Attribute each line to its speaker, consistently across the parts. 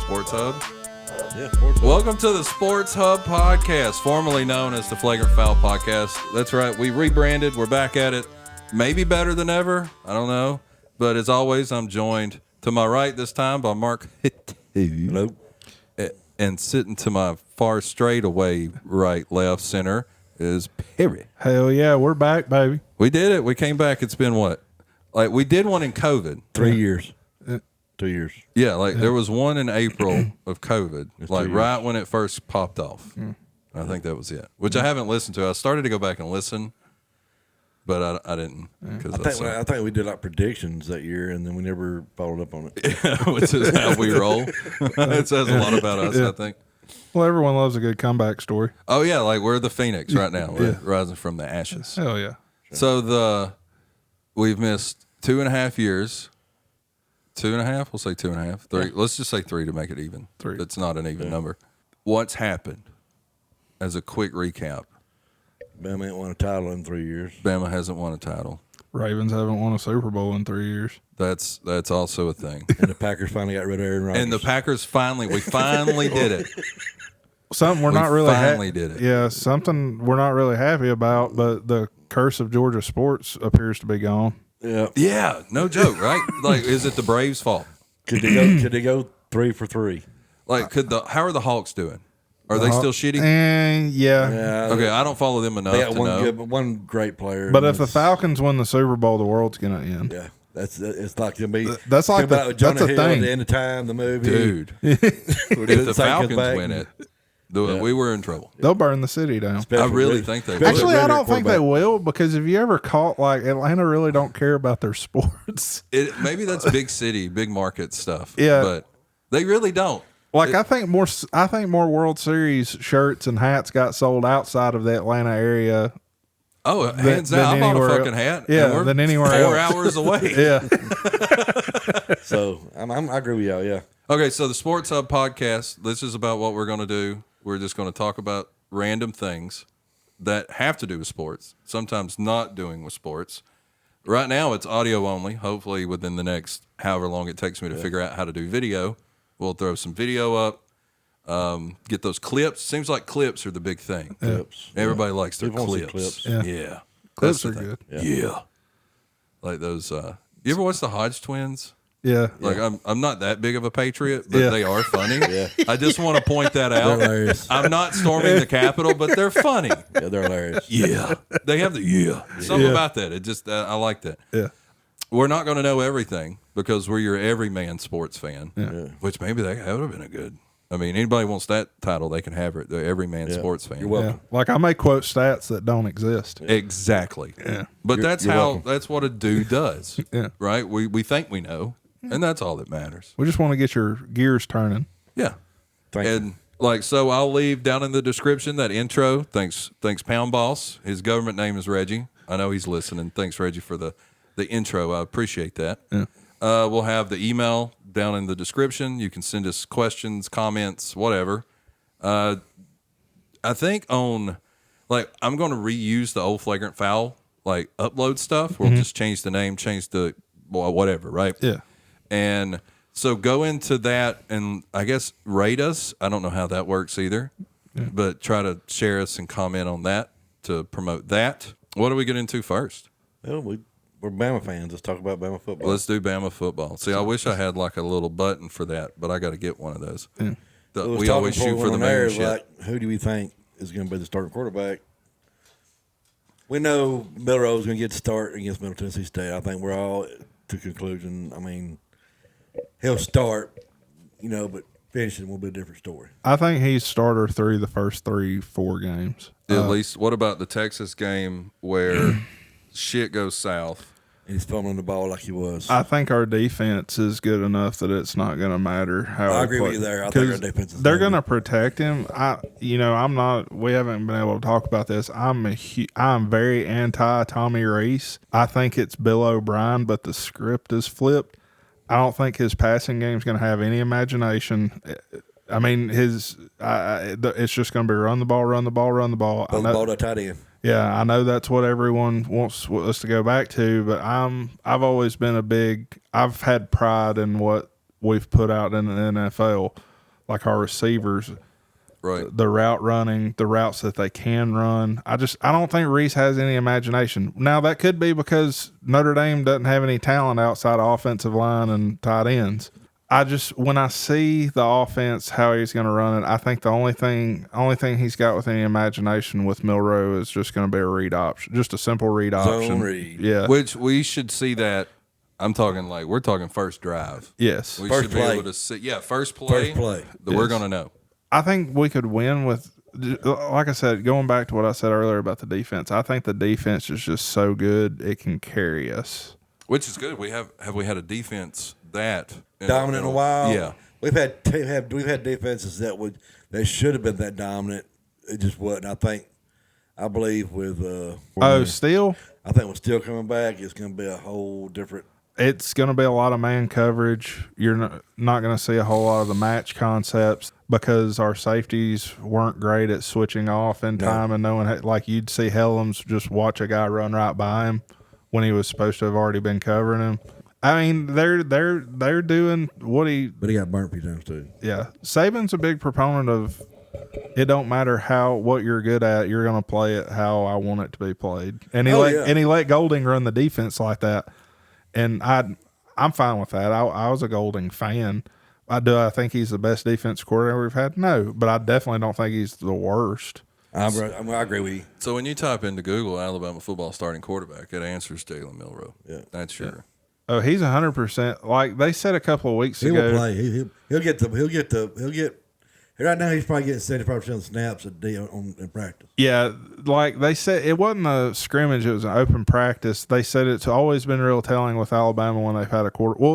Speaker 1: Sports Hub.
Speaker 2: Yeah, Sports Hub.
Speaker 1: Welcome to the Sports Hub podcast, formerly known as the Flagrant Foul podcast. That's right. We rebranded. We're back at it. Maybe better than ever. I don't know. But as always, I'm joined to my right this time by Mark.
Speaker 2: Hello.
Speaker 1: And sitting to my far straight away, right, left, center is Perry.
Speaker 3: Hell yeah, we're back, baby.
Speaker 1: We did it. We came back. It's been what? Like, we did one in COVID.
Speaker 2: 3 years. 2 years.
Speaker 1: Yeah, there was one in April of COVID, like
Speaker 2: 2
Speaker 1: right when it first popped off. I think that was it, which I haven't listened to. I started to go back and listen, but I didn't.
Speaker 2: I think we did like predictions that year, and then we never followed up on it.
Speaker 1: Which is how we roll. It says a lot about us, I think.
Speaker 3: Well, everyone loves a good comeback story.
Speaker 1: Oh, yeah, like we're the Phoenix right now. We're rising from the ashes.
Speaker 3: Hell yeah.
Speaker 1: So we've missed 2.5 years. 2.5? We'll say 2.5. 3. Yeah. Let's just say 3 to make it even.
Speaker 3: 3.
Speaker 1: It's not an even number. What's happened? As a quick recap.
Speaker 2: Bama ain't won a title in 3 years.
Speaker 1: Bama hasn't won a title.
Speaker 3: Ravens haven't won a Super Bowl in 3 years.
Speaker 1: That's also a thing.
Speaker 2: And the Packers finally got rid of Aaron Rodgers.
Speaker 1: And the Packers finally did it.
Speaker 3: Something we're not really
Speaker 1: finally did it.
Speaker 3: Yeah, something we're not really happy about, but the curse of Georgia sports appears to be gone.
Speaker 1: Yeah, no joke, right? Like, is it the Braves' fault?
Speaker 2: Could they go 3 for 3?
Speaker 1: Like, how are the Hawks doing? Are they still shitty?
Speaker 3: And yeah.
Speaker 1: Okay, I don't follow them enough
Speaker 2: They got
Speaker 1: to
Speaker 2: one
Speaker 1: know.
Speaker 2: one great player.
Speaker 3: But if the Falcons win the Super Bowl, the world's gonna end.
Speaker 2: Yeah, it's like gonna be.
Speaker 3: That's like
Speaker 2: about Jonah
Speaker 3: that's a
Speaker 2: Hill
Speaker 3: thing.
Speaker 2: At the end of time, the movie,
Speaker 1: Dude. If the Falcons win it, we were in trouble.
Speaker 3: They'll burn the city down.
Speaker 1: I really think they will.
Speaker 3: Actually, I don't think they will, because if you ever caught, like, Atlanta really don't care about their sports.
Speaker 1: Maybe that's big city, big market stuff.
Speaker 3: Yeah.
Speaker 1: But they really don't.
Speaker 3: Like, I think more World Series shirts and hats got sold outside of the Atlanta area.
Speaker 1: Oh, hands down, I bought a fucking hat.
Speaker 3: Yeah, than anywhere
Speaker 1: 4
Speaker 3: else.
Speaker 1: hours away.
Speaker 3: Yeah.
Speaker 2: So I agree with y'all. Yeah.
Speaker 1: Okay, so the Sports Hub podcast, this is about what we're going to do. We're just going to talk about random things that have to do with sports, sometimes not doing with sports. Right now, it's audio only. Hopefully, within the next however long it takes me to figure out how to do video, we'll throw some video up, get those clips. Seems like clips are the big thing.
Speaker 2: Clips.
Speaker 1: Everybody likes their
Speaker 2: People want to
Speaker 1: clips.
Speaker 2: see clips.
Speaker 1: Yeah.
Speaker 3: Clips
Speaker 1: That's
Speaker 3: are
Speaker 1: the
Speaker 3: good.
Speaker 1: thing. Yeah. Like those. You ever watch the Hodge twins?
Speaker 3: Yeah.
Speaker 1: Like, I'm not that big of a patriot, but they are funny.
Speaker 2: Yeah.
Speaker 1: I just want to point that out.
Speaker 2: They're hilarious.
Speaker 1: I'm not storming the Capitol, but they're funny.
Speaker 2: Yeah, they're hilarious.
Speaker 1: Yeah. They have something about that. It just, I like that.
Speaker 3: Yeah.
Speaker 1: We're not going to know everything because we're your everyman sports fan,
Speaker 2: Yeah.
Speaker 1: which maybe that would have been a good. I mean, anybody wants that title, they can have it. The everyman sports fan.
Speaker 2: You're welcome.
Speaker 3: Yeah. Like, I may quote stats that don't exist.
Speaker 1: Exactly.
Speaker 3: Yeah.
Speaker 1: But
Speaker 2: You're welcome.
Speaker 1: that's what a dude does.
Speaker 3: Yeah.
Speaker 1: Right? We think we know, and that's all that matters.
Speaker 3: We just want to get your gears turning.
Speaker 1: Yeah.
Speaker 2: Thank you.
Speaker 1: And like, so I'll leave down in the description that intro. Thanks Pound Boss. His government name is Reggie. I know he's listening. Thanks, Reggie, for the intro. I appreciate that.
Speaker 3: Yeah.
Speaker 1: We'll have the email down in the description. You can send us questions, comments, whatever. I think I'm going to reuse the old Flagrant Foul, like, upload stuff. We'll just change the name, change the whatever, right?
Speaker 3: Yeah.
Speaker 1: And so go into that and I guess rate us. I don't know how that works either, but try to share us and comment on that to promote that. What do we get into first?
Speaker 2: Well, we're Bama fans. Let's talk about Bama football.
Speaker 1: Let's do Bama football. See, I wish I had like a little button for that, but I got to get one of those.
Speaker 3: Yeah.
Speaker 1: We always shoot for the main shit.
Speaker 2: Like, who do we think is going to be the starting quarterback? We know Milroe's going to get the start against Middle Tennessee State. I think we're all to conclusion. I mean, he'll start, but finishing will be a different story.
Speaker 3: I think he's starter through the first 3-4 games.
Speaker 1: At least, what about the Texas game where shit goes south?
Speaker 2: And he's fumbling the ball like he was.
Speaker 3: I think our defense is good enough that it's not going to matter how.
Speaker 2: I
Speaker 3: we
Speaker 2: agree
Speaker 3: play.
Speaker 2: with you there. I think our defense is
Speaker 3: They're
Speaker 2: good.
Speaker 3: going to protect him. I'm not. We haven't been able to talk about this. I'm very anti Tommy Reese. I think it's Bill O'Brien, but the script is flipped. I don't think his passing game is going to have any imagination. I mean, it's just going to be run the ball, run the ball, run the ball.
Speaker 2: Throw the ball to a tight end.
Speaker 3: Yeah, I know that's what everyone wants us to go back to, but I've always been I've had pride in what we've put out in the NFL. like our receivers,
Speaker 1: Right.
Speaker 3: the route running, the routes that they can run. I don't think Reese has any imagination. Now that could be because Notre Dame doesn't have any talent outside of offensive line and tight ends. When I see the offense, how he's going to run it, I think the only thing he's got with any imagination with Milroe is just going to be a read option, just a simple read option.
Speaker 2: Zone read.
Speaker 3: Yeah.
Speaker 1: Which we should see that. We're talking first drive.
Speaker 3: Yes.
Speaker 1: We
Speaker 2: First
Speaker 1: should
Speaker 2: play.
Speaker 1: be able to see. Yeah, first play. That we're going to know.
Speaker 3: I think we could win with, like I said, going back to what I said earlier about the defense. I think the defense is just so good it can carry us.
Speaker 1: Which is good. Have we had a defense that
Speaker 2: Dominant in a while.
Speaker 1: Yeah.
Speaker 2: We've had defenses that should have been that dominant. It just wasn't. I believe with
Speaker 3: Steele?
Speaker 2: I think with Steele coming back, it's going to be a whole different.
Speaker 3: It's going to be a lot of man coverage. You're not going to see a whole lot of the match concepts because our safeties weren't great at switching off in time and knowing, like you'd see Helms just watch a guy run right by him when he was supposed to have already been covering him. I mean, they're doing what he.
Speaker 2: But he got burnt a few times too.
Speaker 3: Yeah, Saban's a big proponent of. It don't matter what you're good at. You're going to play it how I want it to be played. And he let Golding run the defense like that. And I'm fine with that. I was a Golding fan. I think he's the best defense coordinator we've had? No, but I definitely don't think he's the worst.
Speaker 2: I agree with you.
Speaker 1: So when you type into Google Alabama football starting quarterback, it answers Jalen Milroe.
Speaker 2: Yeah,
Speaker 1: that's your.
Speaker 3: Oh, he's 100%. Like they said a couple of weeks ago,
Speaker 2: he will play. He'll get. Right now, he's probably getting 75% of the snaps in practice.
Speaker 3: Yeah, like they said, it wasn't a scrimmage; it was an open practice. They said it's always been real telling with Alabama when they've had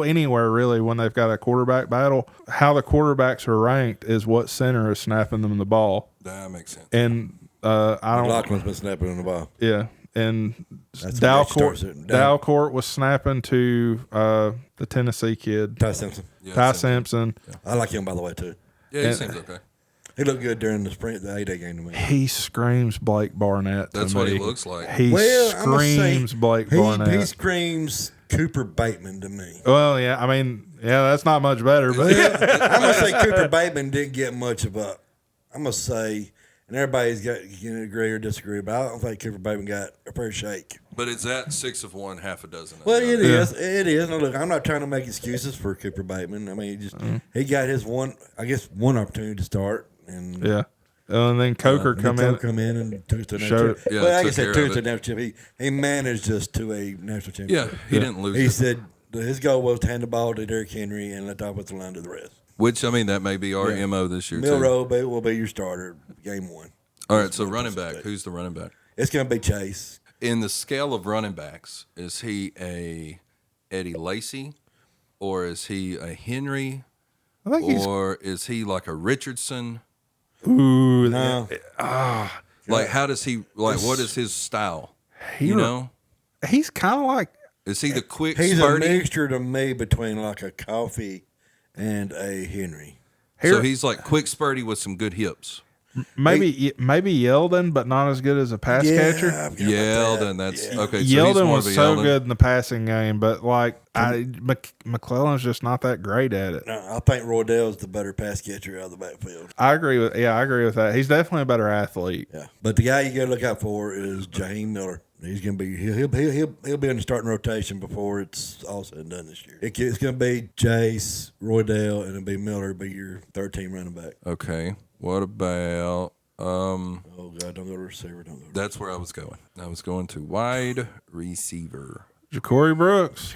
Speaker 3: anywhere really when they've got a quarterback battle. How the quarterbacks are ranked is what center is snapping them the ball.
Speaker 1: That makes sense.
Speaker 3: And
Speaker 2: Lachlan's been snapping on the ball.
Speaker 3: Yeah, and Dalcourt was snapping to the Tennessee kid,
Speaker 2: Ty Simpson.
Speaker 3: Ty Simpson.
Speaker 2: Yeah. I like him by the way too.
Speaker 1: Yeah, he seems okay.
Speaker 2: He looked good during the A-Day game to me.
Speaker 3: He screams Blake Barnett.
Speaker 1: That's what he looks like.
Speaker 3: He screams Blake Barnett.
Speaker 2: He screams Cooper Bateman to me.
Speaker 3: Well, yeah, I mean, that's not much better. But
Speaker 2: I'm gonna say Cooper Bateman didn't get much of a. I'm gonna say, and everybody's got agree or disagree, but I don't think Cooper Bateman got a fair shake.
Speaker 1: But it's at 6 of one, half a dozen.
Speaker 2: Well, it is. It is. Now, look, I'm not trying to make excuses for Cooper Bateman. I mean, he got his one opportunity to start, and
Speaker 3: and then Coker
Speaker 2: come in and took us to a national championship. Well, like I said, took us to a national championship. He managed us to a national championship.
Speaker 1: Yeah, he didn't lose.
Speaker 2: He said his goal was to hand the ball to Derrick Henry and let the offensive line do the rest.
Speaker 1: Which, I mean, that may be our MO this year,
Speaker 2: Milroe will be your starter game one.
Speaker 1: All right, so running back. Who's the running back?
Speaker 2: It's going to be Chase.
Speaker 1: In the scale of running backs, is he a Eddie Lacy, or is he a Henry, or is he like a Richardson?
Speaker 3: Ooh,
Speaker 2: no.
Speaker 1: Like, how does he what is his style?
Speaker 3: He's kind of like.
Speaker 1: Is he the quick?
Speaker 2: He's
Speaker 1: spurty?
Speaker 2: a mixture to me between like a Coffee and a Henry.
Speaker 1: So he's like quick spurty with some good hips.
Speaker 3: Maybe Yeldon, but not as good as a pass catcher.
Speaker 1: Yeldon, that's okay. So
Speaker 3: Yeldon was so good in the passing game, but like McClellan's just not that great at it.
Speaker 2: No, I think Roydell's the better pass catcher out of the backfield.
Speaker 3: I agree with that. He's definitely a better athlete.
Speaker 2: Yeah, but the guy you got to look out for is Jaheim Miller. He's gonna be he'll be in the starting rotation before it's all said and done this year. It's gonna be Chase, Roydell, and it'll be Miller be your third team running back.
Speaker 1: Okay. What about
Speaker 2: oh God, don't go to receiver,
Speaker 1: That's where I was going. I was going to wide receiver.
Speaker 3: Ja'Cory Brooks.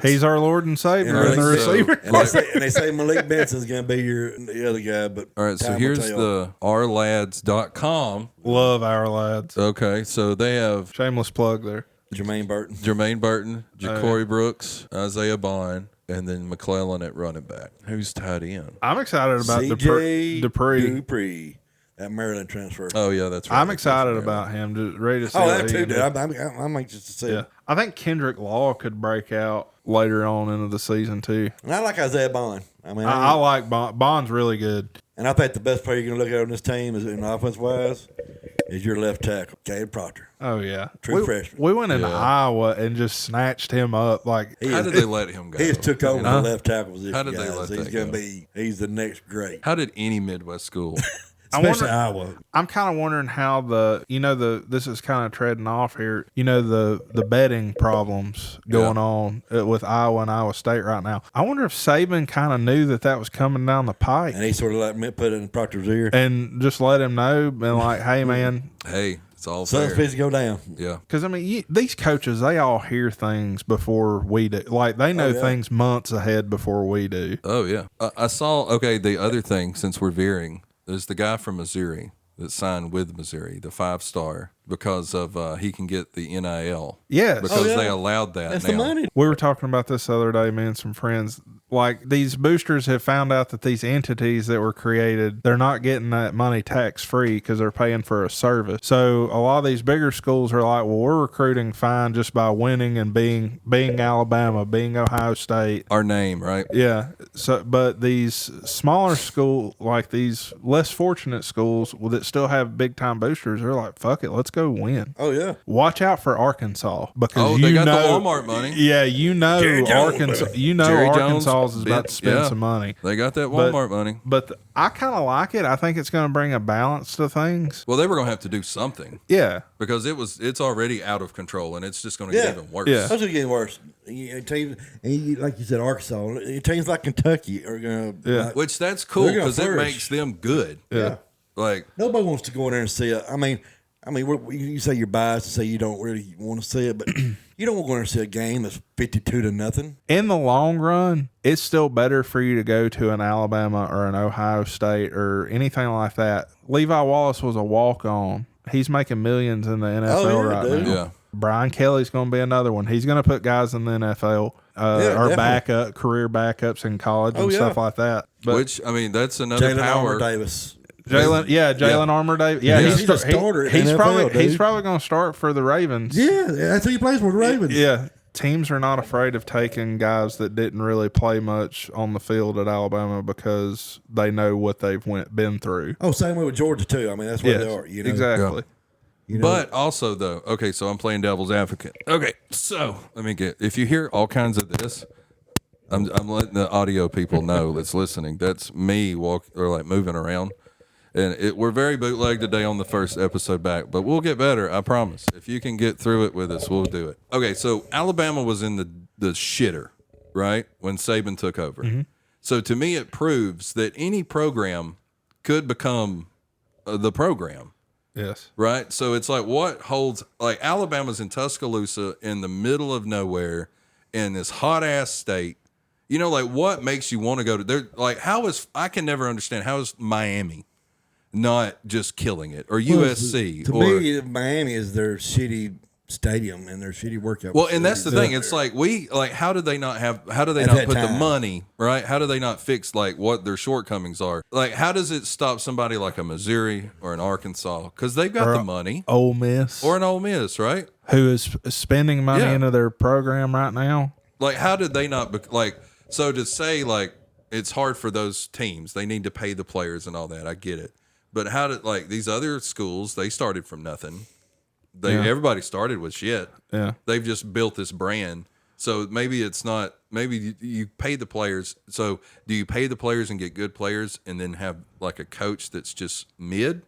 Speaker 3: He's our Lord and Savior and the receiver.
Speaker 2: And they say Malik Benson's going to be the other guy. But
Speaker 1: all right, so here's the ourlads.com.
Speaker 3: Love Our Lads.
Speaker 1: Okay, so they have
Speaker 3: shameless plug there.
Speaker 2: Jermaine Burton,
Speaker 1: Ja'Cory Brooks, Isaiah Bond, and then McClellan at running back. Who's tied in?
Speaker 3: I'm excited about
Speaker 2: Dupree. That Maryland transfer.
Speaker 1: Oh yeah, that's right.
Speaker 3: I'm excited about him. Just ready to see.
Speaker 2: Oh, that too. Dude. I'm anxious to see.
Speaker 3: Yeah, I think Kendrick Law could break out later on into the season too.
Speaker 2: And I like Isaiah Bond. I mean,
Speaker 3: I like Bond. Bond's really good.
Speaker 2: And I think the best player you're going to look at on this team is in offense wise is your left tackle, Caleb Proctor.
Speaker 3: Oh yeah,
Speaker 2: True freshman.
Speaker 3: We went into Iowa and just snatched him up. Like,
Speaker 1: How did they let him go?
Speaker 2: He just took over the left tackle position.
Speaker 1: How did they let
Speaker 2: He's
Speaker 1: that
Speaker 2: gonna
Speaker 1: go?
Speaker 2: He's the next great.
Speaker 1: How did any Midwest school?
Speaker 2: Especially Iowa.
Speaker 3: I'm kind of wondering how this is kind of treading off here. The betting problems going on with Iowa and Iowa State right now. I wonder if Saban kind of knew that was coming down the pike,
Speaker 2: And he sort of like put it in Proctor's ear.
Speaker 3: and just let him know, and like, hey man,
Speaker 1: Hey, it's all
Speaker 2: Sun's
Speaker 1: fair.
Speaker 2: supposed to go down.
Speaker 1: Yeah.
Speaker 3: because I mean these coaches, they all hear things before we do. Like they know things months ahead before we do.
Speaker 1: Oh yeah. I saw. Okay, the other thing, since we're veering, there's the guy from Missouri that signed with Missouri, the 5-star, because of he can get the NIL.
Speaker 3: Yes.
Speaker 1: Because
Speaker 2: Oh, yeah.
Speaker 1: they allowed that.
Speaker 2: That's
Speaker 1: now.
Speaker 2: the money.
Speaker 3: We were talking about this the other day, me and some friends. Like, these boosters have found out that these entities that were created, they're not getting that money tax free because they're paying for a service. So a lot of these bigger schools are like, well, we're recruiting fine just by winning and being Alabama, being Ohio State.
Speaker 1: Our name, right?
Speaker 3: Yeah. So, but these smaller school, like these less fortunate schools that still have big time boosters, they're like, fuck it, let's go win.
Speaker 2: Oh yeah.
Speaker 3: Watch out for Arkansas because
Speaker 1: They got the Walmart money.
Speaker 3: Yeah,
Speaker 2: Jerry Jones,
Speaker 3: Arkansas.
Speaker 2: baby.
Speaker 1: Jerry
Speaker 3: Arkansas
Speaker 1: Jones
Speaker 3: is about to spend
Speaker 1: yeah.
Speaker 3: some money.
Speaker 1: They got that
Speaker 3: But-
Speaker 1: Walmart money.
Speaker 3: But I kind of like it. I think it's going to bring a balance to things.
Speaker 1: Well, they were going to have to do something
Speaker 3: Yeah.
Speaker 1: because it's already out of control and it's just going to
Speaker 2: Yeah.
Speaker 1: get even worse.
Speaker 3: Yeah.
Speaker 2: That's getting worse. Like you said, Arkansas. Teams like Kentucky are gonna.
Speaker 3: Yeah.
Speaker 1: Which that's cool
Speaker 2: They're gonna
Speaker 1: because it
Speaker 2: flourish.
Speaker 1: makes them good.
Speaker 3: Yeah.
Speaker 1: Like,
Speaker 2: Nobody wants to go in there and see it. I mean, you say you're biased and say you don't really want to see it, but you don't want to go in there and see a game that's 52-0.
Speaker 3: In the long run, it's still better for you to go to an Alabama or an Ohio State or anything like that. Levi Wallace was a walk-on. He's making millions in the NFL right
Speaker 2: dude.
Speaker 3: now.
Speaker 1: Yeah.
Speaker 3: Brian Kelly's going to be another one. He's going to put guys in the NFL or
Speaker 2: definitely.
Speaker 3: career backups in college and
Speaker 2: yeah.
Speaker 3: stuff like that. But
Speaker 1: which, I mean, that's another
Speaker 2: Jalen
Speaker 1: power.
Speaker 2: Armour Davis.
Speaker 3: Jalen Armour Davis. Yeah,
Speaker 2: He's a starter in
Speaker 3: he's
Speaker 2: NFL,
Speaker 3: probably
Speaker 2: dude.
Speaker 3: going to start for the Ravens.
Speaker 2: Yeah, that's who he plays for the Ravens.
Speaker 3: Yeah. Teams are not afraid of taking guys that didn't really play much on the field at Alabama because they know what they've been through.
Speaker 2: Oh, same way with Georgia too. I mean, that's what they are. You know?
Speaker 3: Exactly.
Speaker 2: You know?
Speaker 1: But also, though, okay, so I'm playing devil's advocate. Okay, so let me if you hear all kinds of this, I'm letting the audio people know that's listening. That's me moving around. And we're very bootleg today on the first episode back, but we'll get better, I promise. If you can get through it with us, we'll do it. Okay, so Alabama was in the shitter, right, when Saban took over. Mm-hmm. So to me, it proves that any program could become the program.
Speaker 3: Yes.
Speaker 1: Right? So it's like what holds, like Alabama's in Tuscaloosa in the middle of nowhere in this hot ass state. You know, like what makes you want to go to there? Like, I can never understand how is Miami not just killing it or USC
Speaker 2: To
Speaker 1: or.
Speaker 2: me, Miami is their shitty stadium and their shitty workout.
Speaker 1: Well, and that's the
Speaker 2: facilities.
Speaker 1: thing. It's like how do they not
Speaker 2: At
Speaker 1: put
Speaker 2: that
Speaker 1: the
Speaker 2: time.
Speaker 1: money, right? How do they not fix like what their shortcomings are? Like, how does it stop somebody like a Missouri or an Arkansas? Because they've got the money.
Speaker 3: Ole Miss,
Speaker 1: Or an Ole Miss, right?
Speaker 3: who is spending money
Speaker 1: Yeah.
Speaker 3: into their program right now.
Speaker 1: Like, how did they not, so to say, like, it's hard for those teams. They need to pay the players and all that. I get it. But how did, like, these other schools, they started from nothing. Everybody started with shit.
Speaker 3: Yeah.
Speaker 1: They've just built this brand. So maybe it's not, maybe you pay the players. So do you pay the players and get good players and then have, like, a coach that's just mid?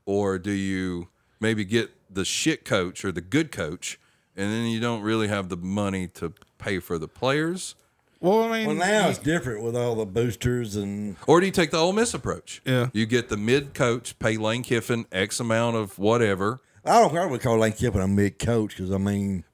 Speaker 1: Or do you maybe get the shit coach or the good coach and then you don't really have the money to pay for the players?
Speaker 3: Well, I mean,
Speaker 2: Well, now it's different with all the boosters and.
Speaker 1: Or do you take the Ole Miss approach?
Speaker 3: Yeah.
Speaker 1: You get the mid coach, pay Lane Kiffin X amount of whatever.
Speaker 2: I would call Lane Kiffin a mid coach because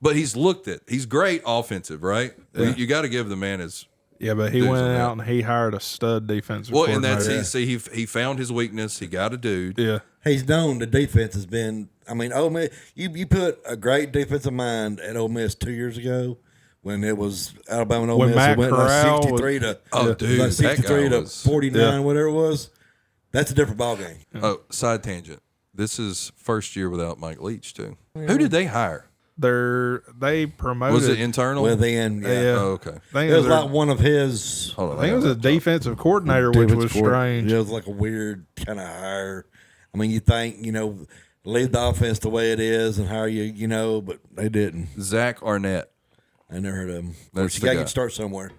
Speaker 1: But he's great offensive, right?
Speaker 3: Yeah.
Speaker 1: You got to give the man his.
Speaker 3: yeah, but he
Speaker 1: dudes
Speaker 3: went
Speaker 1: on that.
Speaker 3: out and he hired a stud defensive
Speaker 1: Well, and that's
Speaker 3: coordinator.
Speaker 1: he found his weakness. He got a dude.
Speaker 3: Yeah.
Speaker 2: he's known the defense has been. I mean, Ole Miss. You put a great defensive mind at Ole Miss 2 years ago when it was Alabama and Ole
Speaker 3: When
Speaker 2: Miss.
Speaker 3: Matt
Speaker 2: It went like
Speaker 3: Corral
Speaker 2: 63 to
Speaker 1: dude,
Speaker 2: like
Speaker 1: that
Speaker 2: 63
Speaker 1: guy
Speaker 2: to
Speaker 1: was-
Speaker 2: 49,
Speaker 3: Yeah.
Speaker 2: whatever it was. That's a different ballgame.
Speaker 1: Oh, side tangent. This is first year without Mike Leach too. Who did they hire?
Speaker 3: They promoted.
Speaker 1: Was it internal?
Speaker 2: Within, yeah.
Speaker 3: Yeah.
Speaker 1: Oh, okay.
Speaker 3: I think
Speaker 2: It was
Speaker 3: their-
Speaker 2: like one of his.
Speaker 1: Hold on.
Speaker 3: I think it was a defensive coordinator, which was strange.
Speaker 2: It was like a weird kind of hire. I mean, you think, leave the offense the way it is and hire you know, but they didn't.
Speaker 1: Zach Arnett
Speaker 2: I never heard of him.
Speaker 1: That's
Speaker 2: You
Speaker 1: the
Speaker 2: got to
Speaker 1: guy.
Speaker 2: get start somewhere.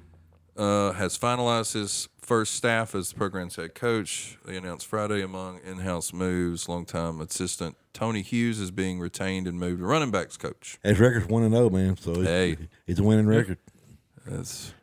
Speaker 1: has finalized his first staff as the program's head coach. They announced Friday among in-house moves, longtime assistant Tony Hughes is being retained and moved to running backs coach.
Speaker 2: His record's 1-0, man. So
Speaker 1: Hey.
Speaker 2: he's a winning record.
Speaker 1: That's,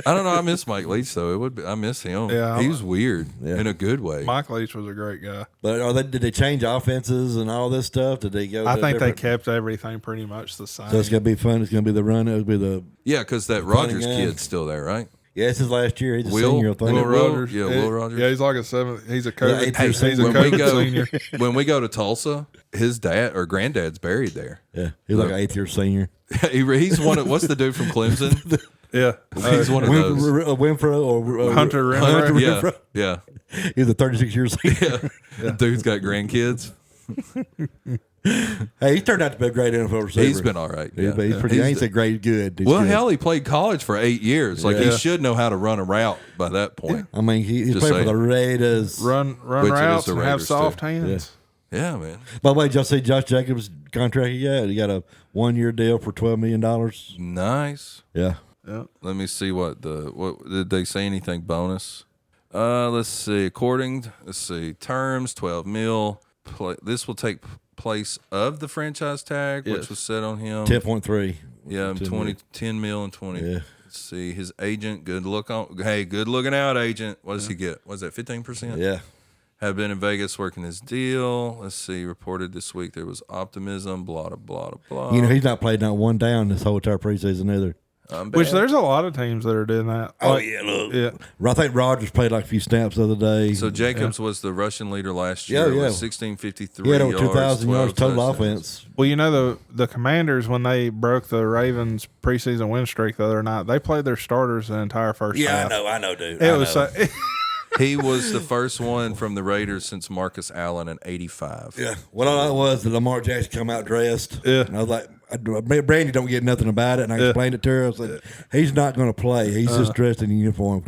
Speaker 1: I don't know. I miss Mike Leach though. It would be, I miss him.
Speaker 3: Yeah,
Speaker 1: he was weird in a good way.
Speaker 3: Mike Leach was a great guy.
Speaker 2: But did they change offenses and all this stuff? Did they go?
Speaker 3: I
Speaker 2: to
Speaker 3: think they
Speaker 2: different-
Speaker 3: kept everything pretty much the same.
Speaker 2: So it's gonna be fun. It's gonna be the run. It'll be the
Speaker 1: Because that
Speaker 2: punting
Speaker 1: Rogers
Speaker 2: game.
Speaker 1: kid's still there, right?
Speaker 2: yeah. It's his last year. He's a
Speaker 1: Will?
Speaker 2: senior. I think.
Speaker 1: Will
Speaker 3: Will
Speaker 1: Rogers? Yeah, Will Rogers.
Speaker 3: Yeah, he's like a seventh. He's a coach.
Speaker 2: eighth
Speaker 3: Hey,
Speaker 2: year
Speaker 3: he's a
Speaker 1: when we
Speaker 3: coach
Speaker 1: go
Speaker 3: senior.
Speaker 1: when we go to Tulsa, his dad or granddad's buried there.
Speaker 2: Yeah, he's like an 8th year senior.
Speaker 1: He's one of what's the dude from Clemson?
Speaker 3: Yeah,
Speaker 1: He's one of those.
Speaker 2: Winfro or
Speaker 3: Hunter Renfro.
Speaker 1: Yeah,
Speaker 2: He's a 36 year senior.
Speaker 1: The dude's got grandkids.
Speaker 2: Hey, he turned out to be a great NFL receiver.
Speaker 1: He's been all right. Yeah.
Speaker 2: He's pretty. I ain't say great, good. He's
Speaker 1: Well,
Speaker 2: good.
Speaker 1: hell, he played college for 8 years. Like he
Speaker 3: Yeah.
Speaker 1: should know how to run a route by that point.
Speaker 2: I mean, he
Speaker 1: Just
Speaker 2: played for
Speaker 1: saying.
Speaker 2: the Raiders.
Speaker 3: Run
Speaker 1: Which it is
Speaker 3: routes
Speaker 1: the
Speaker 3: and have
Speaker 1: Raiders,
Speaker 3: soft
Speaker 1: too.
Speaker 3: hands.
Speaker 1: Yeah, man.
Speaker 2: By the way, did y'all see Josh Jacobs' contract he got? He got a 1-year deal for $12 million.
Speaker 1: Nice.
Speaker 2: Yeah.
Speaker 3: Yeah.
Speaker 1: Let me see what did they say anything bonus? Let's see. Terms 12 mil. This will take place of the franchise tag, which
Speaker 3: Yes.
Speaker 1: was set on him.
Speaker 2: 10.3.
Speaker 1: Yeah,
Speaker 2: 10
Speaker 1: 10 mil and 20.
Speaker 2: Yeah.
Speaker 1: Let's see. His agent, good looking out, agent. What does he get? Was that 15%?
Speaker 2: Yeah.
Speaker 1: Have been in Vegas working his deal. Let's see. Reported this week there was optimism. Blah blah blah blah.
Speaker 2: You know, he's not played not one down this whole entire preseason either.
Speaker 3: Which there's a lot of teams that are doing that. Like,
Speaker 2: look.
Speaker 3: yeah.
Speaker 2: I think Rogers played like a few snaps the other day.
Speaker 1: So Jacobs was the rushing leader last year.
Speaker 2: Yeah,
Speaker 1: With
Speaker 2: yeah.
Speaker 1: 1653
Speaker 2: he had over
Speaker 1: yards,
Speaker 2: 2,000 yards
Speaker 1: 12
Speaker 2: total
Speaker 1: touchdowns.
Speaker 2: offense.
Speaker 3: Well, you know the Commanders when they broke the Ravens preseason win streak the other night, they played their starters the entire first half.
Speaker 2: I know, dude.
Speaker 3: It was so,
Speaker 1: He was the first one from the Raiders since Marcus Allen in 85.
Speaker 2: Yeah. What I like was that Lamar Jackson come out dressed.
Speaker 3: Yeah.
Speaker 2: And I was like, Brandy don't get nothing about it. And I explained it to her. I was like, he's not going to play. He's just dressed in uniform.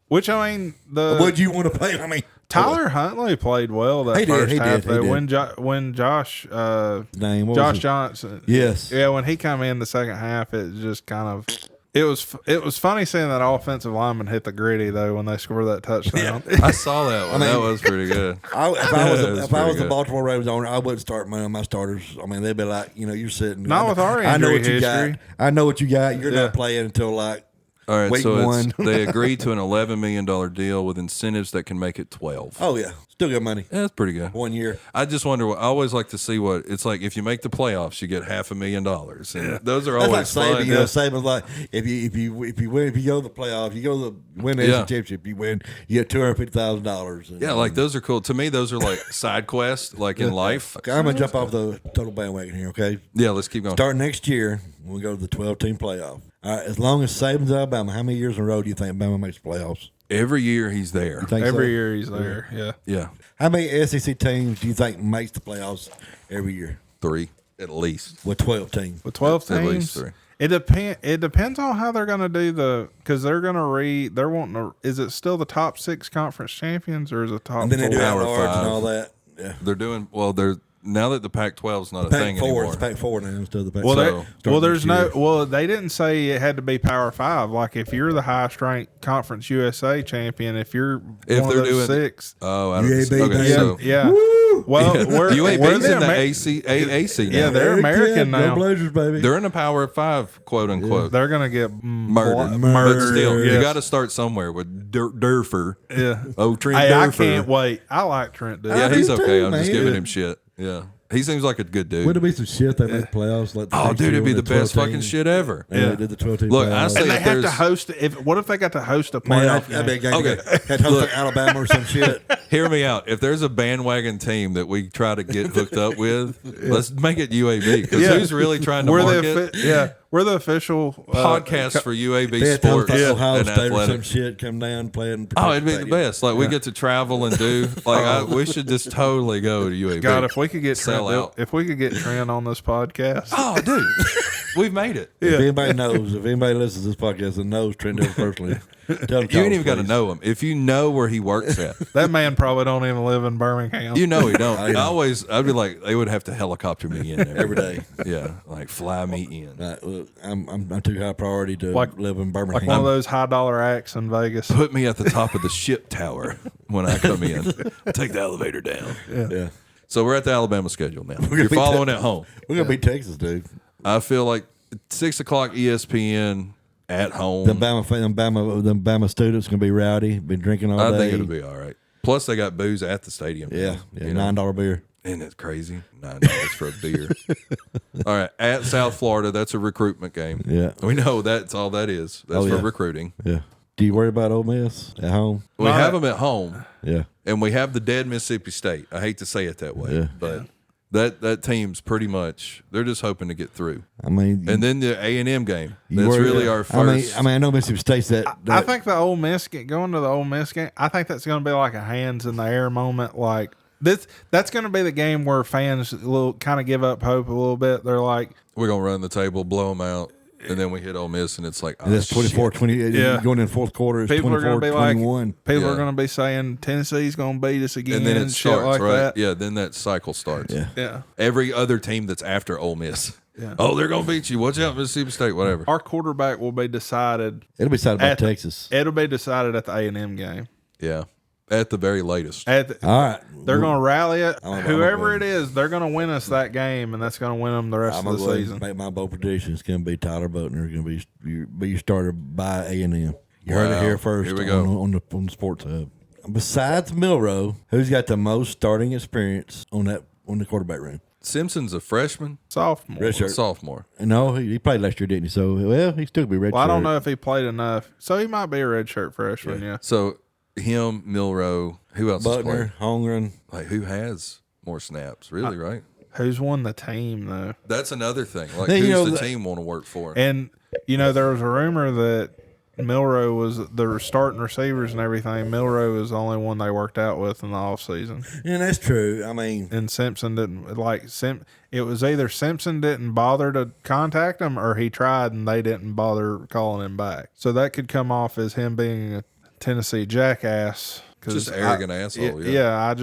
Speaker 3: which I mean
Speaker 2: Would you want to play? I mean,
Speaker 3: Tyler Huntley played well that
Speaker 2: He did,
Speaker 3: first
Speaker 2: he
Speaker 3: half.
Speaker 2: did, he
Speaker 3: though.
Speaker 2: did.
Speaker 3: When Josh
Speaker 2: name, what was
Speaker 3: Josh
Speaker 2: it?
Speaker 3: Johnson,
Speaker 2: Yes.
Speaker 3: yeah, when he come in the second half, it just kind of it was funny seeing that offensive lineman hit the gritty though when they scored that touchdown.
Speaker 1: I saw that one. That was pretty good.
Speaker 2: If I was
Speaker 1: That's
Speaker 2: the
Speaker 1: pretty good.
Speaker 2: Baltimore Ravens owner, I wouldn't start my starters. I mean, they'd be like, you're sitting.
Speaker 3: Not with our
Speaker 2: I know
Speaker 3: injury
Speaker 2: what you
Speaker 3: history.
Speaker 2: got. I know what you got. You're
Speaker 3: Yeah.
Speaker 2: not playing until like
Speaker 1: All right,
Speaker 2: week
Speaker 1: so
Speaker 2: one.
Speaker 1: they agreed to an $11 million deal with incentives that can make it 12.
Speaker 2: Oh yeah, still good money.
Speaker 1: Yeah, that's pretty good.
Speaker 2: 1 year.
Speaker 1: I just wonder. I always like to see what it's like if you make the playoffs, you get $500,000. And those are
Speaker 2: That's
Speaker 1: always
Speaker 2: like
Speaker 1: fun.
Speaker 2: Saban. Saban's like if you win, if you go to the playoffs, you go to the win the
Speaker 1: Yeah.
Speaker 2: AFC championship, you win, you get $250,000.
Speaker 1: Yeah, like those are cool. To me, those are like side quests, like in life.
Speaker 2: Okay, I'm gonna jump off the total bandwagon here. Okay,
Speaker 1: Yeah, let's keep going.
Speaker 2: starting next year, when we go to the 12-team playoff. All right, as long as Saban's Alabama, how many years in a row do you think Alabama makes the playoffs?
Speaker 1: Every year he's there.
Speaker 2: Think
Speaker 3: Every
Speaker 2: so?
Speaker 3: year he's there. Yeah.
Speaker 1: Yeah,
Speaker 2: How many SEC teams do you think makes the playoffs every year?
Speaker 1: 3 at least.
Speaker 2: With 12 teams.
Speaker 3: With 12
Speaker 1: At least
Speaker 3: teams,
Speaker 1: 3.
Speaker 3: it depends on how they're going to do because they're going to they're wanting to. Is it still the top 6 conference champions or is it top
Speaker 2: And then they
Speaker 3: 4?
Speaker 2: do
Speaker 1: Power
Speaker 2: at-large and
Speaker 1: 5.
Speaker 2: all that. Yeah.
Speaker 1: They're doing well. They're now that the Pac-12 is not a thing
Speaker 2: Pac-4,
Speaker 1: anymore.
Speaker 2: it's Pac-4 now instead of the Pac-6.
Speaker 3: Well,
Speaker 1: So-
Speaker 3: there's no. Well, they didn't say it had to be Power 5. Like if you're the highest ranked Conference USA champion, if you're
Speaker 1: If
Speaker 3: one
Speaker 1: they're
Speaker 3: of those
Speaker 1: doing-
Speaker 3: 6,
Speaker 1: Oh, I don't
Speaker 2: UAB,
Speaker 1: okay,
Speaker 2: baby.
Speaker 1: so
Speaker 3: yeah. Well, we're
Speaker 1: UAB's
Speaker 3: the
Speaker 1: in the
Speaker 3: Ama-
Speaker 1: AAC now.
Speaker 3: Yeah, they're American
Speaker 2: Go
Speaker 3: now.
Speaker 2: Blazers, baby.
Speaker 1: They're in the Power 5, quote unquote.
Speaker 3: They're gonna get
Speaker 1: Murdered.
Speaker 2: Murdered.
Speaker 1: But still, you
Speaker 3: Yes.
Speaker 1: got to start somewhere with Durfer.
Speaker 3: Yeah.
Speaker 1: Oh, Trent
Speaker 3: Hey, I
Speaker 1: Durfer.
Speaker 3: can't wait. I like Trent. Dude.
Speaker 1: Yeah,
Speaker 2: I
Speaker 1: he's
Speaker 2: do
Speaker 1: okay.
Speaker 2: too,
Speaker 1: I'm just
Speaker 2: man.
Speaker 1: giving him shit. Yeah. He seems like a good dude.
Speaker 2: Wouldn't it be some shit they make playoffs? Like the
Speaker 1: Oh,
Speaker 2: next
Speaker 1: dude,
Speaker 2: year
Speaker 1: it'd be
Speaker 2: when
Speaker 1: the best
Speaker 2: 12
Speaker 1: fucking
Speaker 2: teams?
Speaker 1: shit ever.
Speaker 2: Yeah, they did the 12-team
Speaker 1: Look,
Speaker 2: playoffs.
Speaker 1: I say
Speaker 3: And they
Speaker 1: if
Speaker 3: have to
Speaker 1: there's-
Speaker 3: host. What if they got to host a
Speaker 2: Man,
Speaker 3: playoff?
Speaker 2: I'd be a
Speaker 3: game?
Speaker 2: game.
Speaker 1: Okay.
Speaker 2: Had to host like Alabama or some shit.
Speaker 1: Hear me out. If there's a bandwagon team that we try to get hooked up with, let's make it UAB. Because
Speaker 3: Yeah.
Speaker 1: who's really trying to
Speaker 3: We're
Speaker 1: market
Speaker 3: we're the official
Speaker 1: podcast for UAB
Speaker 2: They had to host
Speaker 1: sports
Speaker 2: like Ohio
Speaker 1: and
Speaker 2: State or some
Speaker 1: athletics?
Speaker 2: shit. Come down, play in.
Speaker 1: Oh, it'd be the best. Like we get to travel and do. Like we should just totally go to UAB.
Speaker 3: God, if we could get
Speaker 1: Sell
Speaker 3: Trent,
Speaker 1: out.
Speaker 3: if we could get Trent on this podcast,
Speaker 1: Oh, dude. We've made it.
Speaker 2: If anybody knows, if anybody listens to this podcast and knows Trent Dilfer personally, tell him.
Speaker 1: You ain't even got to know him. If you know where he works at,
Speaker 3: That man probably don't even live in Birmingham.
Speaker 1: you know he don't. I'd be like, they would have to helicopter me in
Speaker 2: every day.
Speaker 1: Yeah, like fly me in.
Speaker 2: Look, I'm too high priority to live in Birmingham.
Speaker 3: Like one of those high dollar acts in Vegas.
Speaker 1: Put me at the top of the ship tower when I come in. Take the elevator down.
Speaker 2: Yeah.
Speaker 1: So we're at the Alabama schedule now. You're following at home.
Speaker 2: We're gonna beat Texas, dude.
Speaker 1: I feel like 6 o'clock ESPN at home.
Speaker 2: The Bama students gonna be rowdy. Been drinking all day.
Speaker 1: I think it'll be all right. Plus, they got booze at the stadium.
Speaker 2: Yeah, $9 beer.
Speaker 1: Isn't it crazy? $9 for a beer. All right, at South Florida, that's a recruitment game.
Speaker 2: Yeah,
Speaker 1: we know that's all that is. That's for recruiting.
Speaker 2: Yeah. Do you worry about Ole Miss at home?
Speaker 1: We have them at home.
Speaker 2: Yeah,
Speaker 1: and we have the dead Mississippi State. I hate to say it that way, but that team's pretty much they're just hoping to get through.
Speaker 2: I mean,
Speaker 1: and then the A&M game. That's really our first.
Speaker 2: I mean, I know Mississippi State's that.
Speaker 3: I think the Ole Miss going to the Ole Miss game. I think that's going to be like a hands in the air moment. Like that's going to be the game where fans will kind of give up hope a little bit. They're like,
Speaker 1: we're going to run the table, blow them out. And then we hit Ole Miss, and it's like,
Speaker 2: and it's 24-20. Yeah. Going in the fourth quarter, it's 24-21.
Speaker 3: People are going to be saying Tennessee's going to beat us again.
Speaker 1: And then it starts,
Speaker 3: like
Speaker 1: right?
Speaker 3: That.
Speaker 1: Yeah, then that cycle starts.
Speaker 3: Yeah.
Speaker 1: Every other team that's after Ole Miss. Yeah. Oh, they're going to beat you. Watch out, Mississippi State, whatever.
Speaker 3: Our quarterback will be decided.
Speaker 2: It'll be decided by Texas.
Speaker 3: It'll be decided at the A&M game.
Speaker 1: Yeah. At the very latest.
Speaker 2: All right.
Speaker 3: They're going to rally it. Whoever it is, they're going to win us that game, and that's going to win them the rest of the season.
Speaker 2: Make my bold prediction. It's going to be Tyler Butner. Going to be started by A&M. You heard it here first.
Speaker 1: Here we go.
Speaker 2: On the Sports Hub. Besides Milroe, who's got the most starting experience on the quarterback room?
Speaker 1: Simpson's a freshman.
Speaker 3: Sophomore.
Speaker 2: No, he played last year, didn't he? So, he still be redshirt.
Speaker 3: Well, I don't know if he played enough. So he might be a redshirt freshman, yeah.
Speaker 1: So him, Milroe, who else?
Speaker 2: Butner, Holmgren.
Speaker 1: Like, who has more snaps, really, right?
Speaker 3: Who's won the team, though?
Speaker 1: That's another thing. Like, who's the team want to work for?
Speaker 3: And, there was a rumor that Milroe was the starting receivers and everything. Milroe was the only one they worked out with in the offseason.
Speaker 2: Yeah, that's true. I mean,
Speaker 3: and Simpson didn't it was either Simpson didn't bother to contact him or he tried and they didn't bother calling him back. So that could come off as him being a Tennessee jackass.
Speaker 1: Just arrogant asshole.
Speaker 3: Yeah,